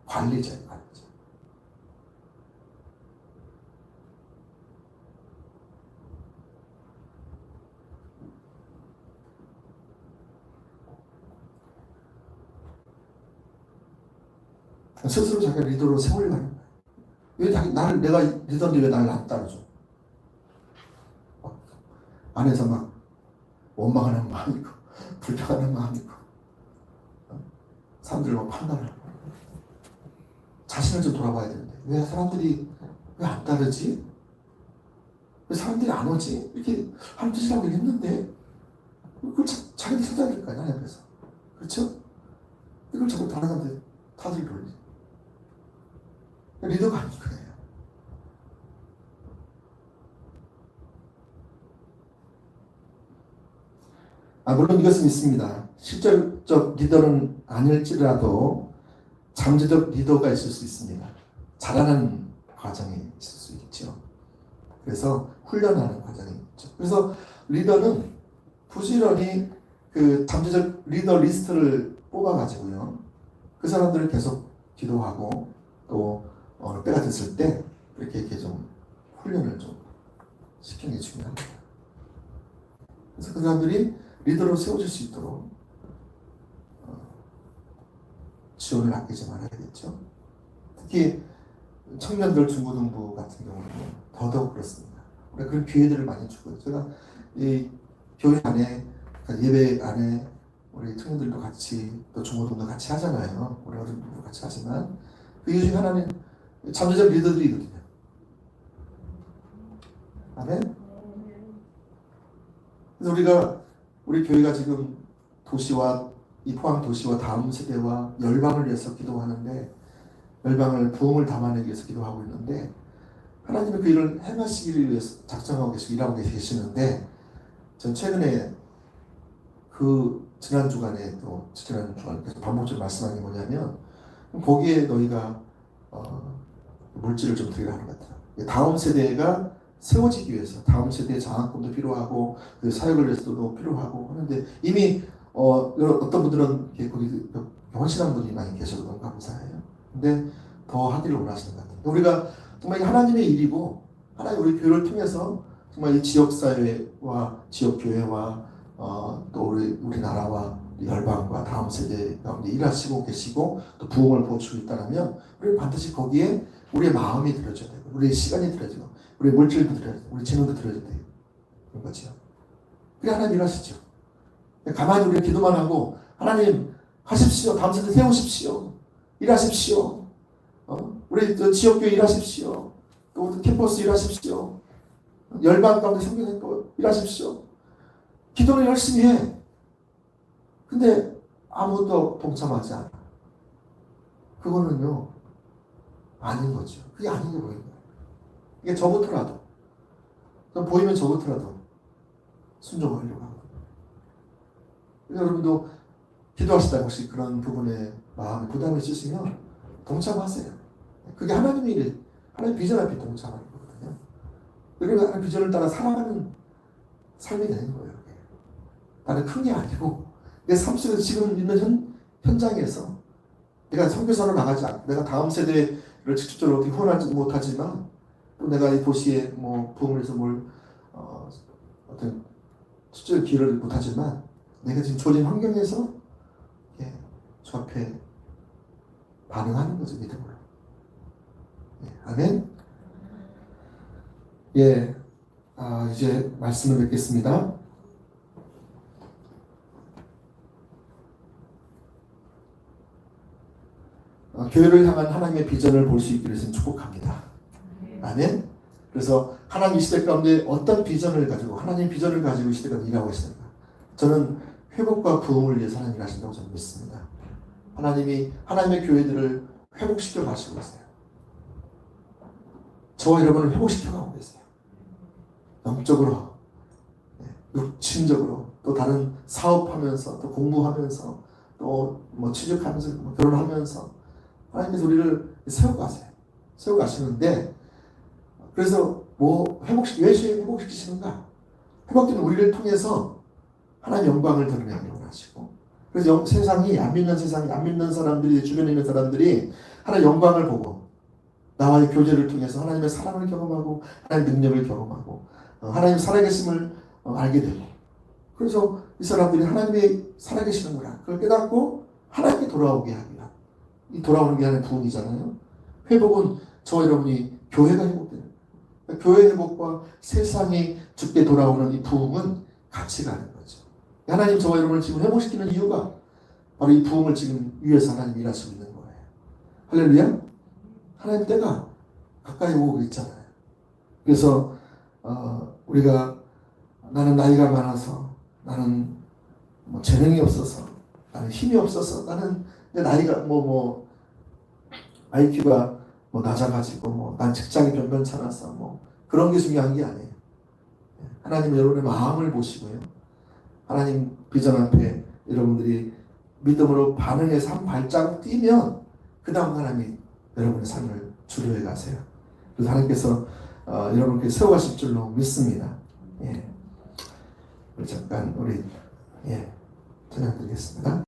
관리자예요. 관리자. 스스로 자기가 리더로 세우려고 하는 거예요. 내가 리더인데 왜 나를 안 따라줘? 안에서 막 원망하는 마음이고 불평하는 마음이고 사람들을 막 판단하고 자신을 좀 돌아봐야 되는데 왜 사람들이 왜 안 따르지? 왜 사람들이 안 오지? 이렇게 하는 뜻이라고 했는데 그걸 자기들 찾아야 될 거 아니야 옆에서. 그렇죠? 이걸 자꾸 다른 사람들 탓을 돌리지. 리더가 아닌 거예요. 물론 이것은 있습니다. 실질적 리더는 아닐지라도 잠재적 리더가 있을 수 있습니다. 자라는 과정이 있을 수 있죠. 그래서 훈련하는 과정이 있죠. 그래서 리더는 부지런히 그 잠재적 리더 리스트를 뽑아가지고요. 그 사람들을 계속 기도하고 또 때가 됐을 때 이렇게 좀 훈련을 좀 시키는 게 중요합니다. 그래서 그 사람들이 리더로 세워질 수 있도록 지원을 아끼지 말아야겠죠. 특히 청년들 중고등부 같은 경우는 더더욱 그렇습니다. 우리가 그런 기회들을 많이 주고요. 제가 이 교회 안에 예배 안에 우리 청년들도 같이 또 중고등도 같이 하잖아요. 우리 어른들도 같이 하지만 그 이유 중에 하나는 잠재적 리더들이거든요. 아멘. 그래서 우리 교회가 지금 도시와 이 포항 도시와 다음 세대와 열방을 위해서 기도하는데 열방을 부흥을 담아내기 위해서 기도하고 있는데 하나님의 그 일을 행하시기를 위해서 작정하고 계시고 일하고 계시는데 전 최근에 그 지난 주간에 계속 반복적으로 말씀하는 게 뭐냐면 거기에 너희가 물질을 좀 드리라 하는 것 같아요. 다음 세대가 세워지기 위해서 다음 세대의 장학금도 필요하고 그 사역을 위해서도 필요하고 하는데 이미 어떤 분들은 거기 헌신한 분이 많이 계셔서 너무 감사해요. 근데 더 하기를 원하시는 것 같아요. 우리가 정말 하나님의 일이고 하나님 우리 교회를 통해서 정말 이 지역 사회와 지역 교회와 또 우리나라와 열방과 다음 세대 가운데 일하시고 계시고 또 부흥을 보여주고 있다면 우리는 반드시 거기에 우리의 마음이 들어져야 되고 우리의 시간이 들어지고 우리의 물질도 들어야 되고 우리 재능도 들어야 돼요. 그런 거죠. 그래 하나님 일하시죠. 가만히 우리가 기도만 하고 하나님 하십시오. 다음 세대 세우십시오. 일하십시오. 우리 지역교회 일하십시오. 또 캠퍼스 일하십시오. 열방 가운데 성경학교 일하십시오. 기도는 열심히 해. 근데 아무도 동참하지 않아. 그거는요 아닌 거죠. 그게 아닌 게 보이는 거예요. 이게 저부터라도 보이면 저부터라도 순종하려고 하고. 여러분도 기도하시다가 혹시 그런 부분에 마음에 부담이 있으시면 동참하세요. 그게 하나님의 일, 하나님 비전 앞에 동참하는 거거든요. 그리고 하나님의 비전을 따라 살아가는 삶이 되는 거예요. 나는 큰 게 아니고 내 삶 속에서 지금 있는 현장에서 내가 선교사로 나가지 않고 내가 다음 세대를 직접적으로 어떻게 후원하지 못하지만 또 내가 이 도시에 뭐 부흥을 해서 어떤 실제로 기여를 못하지만 내가 지금 주어진 환경에서 주 앞에 반응하는 거죠. 믿음으로. 아멘. 이제 말씀을 뵙겠습니다. 교회를 향한 하나님의 비전을 볼 수 있기를 축복합니다. 아멘. 그래서 하나님 이 시대 가운데 어떤 비전을 가지고 하나님의 비전을 가지고 이 시대가 일하고 있습니다. 저는 회복과 부흥을 위해서 하나님이 하신다고 저는 믿습니다. 하나님이 하나님의 교회들을 회복시켜 가시고 있어요. 저와 여러분을 회복시켜 가고 계세요. 영적으로, 육신적으로, 또 다른 사업하면서, 또 공부하면서, 또 뭐 취직하면서, 뭐 결혼하면서 하나님께서 우리를 세워 가시는데, 그래서 왜 회복시키시는가? 회복되는 우리를 통해서 하나님의 영광을 드러내기 원하시고, 그래서 세상이 안 믿는 사람들이, 주변에 있는 사람들이 하나님의 영광을 보고 나와의 교제를 통해서 하나님의 사랑을 경험하고 하나님의 능력을 경험하고 하나님의 살아계심을 알게 되고, 그래서 이 사람들이 하나님이 살아계시는구나 그걸 깨닫고 하나님께 돌아오게 하기 위한, 이 돌아오는 게 하나님의 부흥이잖아요. 회복은 저와 여러분이 교회가 회복되는 거예요. 교회 회복과 세상이 죽게 돌아오는 이 부흥은 같이 가는 거죠. 하나님 저와 여러분을 지금 회복시키는 이유가 바로 이 부흥을 지금 위해서 하나님이 일하시고 있는 거예요. 할렐루야. 하나님 때가 가까이 오고 있잖아요. 그래서 우리가 나는 나이가 많아서, 나는 뭐 재능이 없어서, 나는 힘이 없어서, 나는 내 나이가 IQ가 낮아가지고 난 직장이 변변찮아서 그런 게 중요한 게 아니에요. 하나님은 여러분의 마음을 보시고요. 하나님 비전 앞에 여러분들이 믿음으로 반응해서 한 발자국 뛰면 그 다음 하나님이 여러분의 삶을 주도해 가세요. 그래서 하나님께서 여러분께 세워가실 줄로 믿습니다. 잠깐 우리 찬양 드리겠습니다.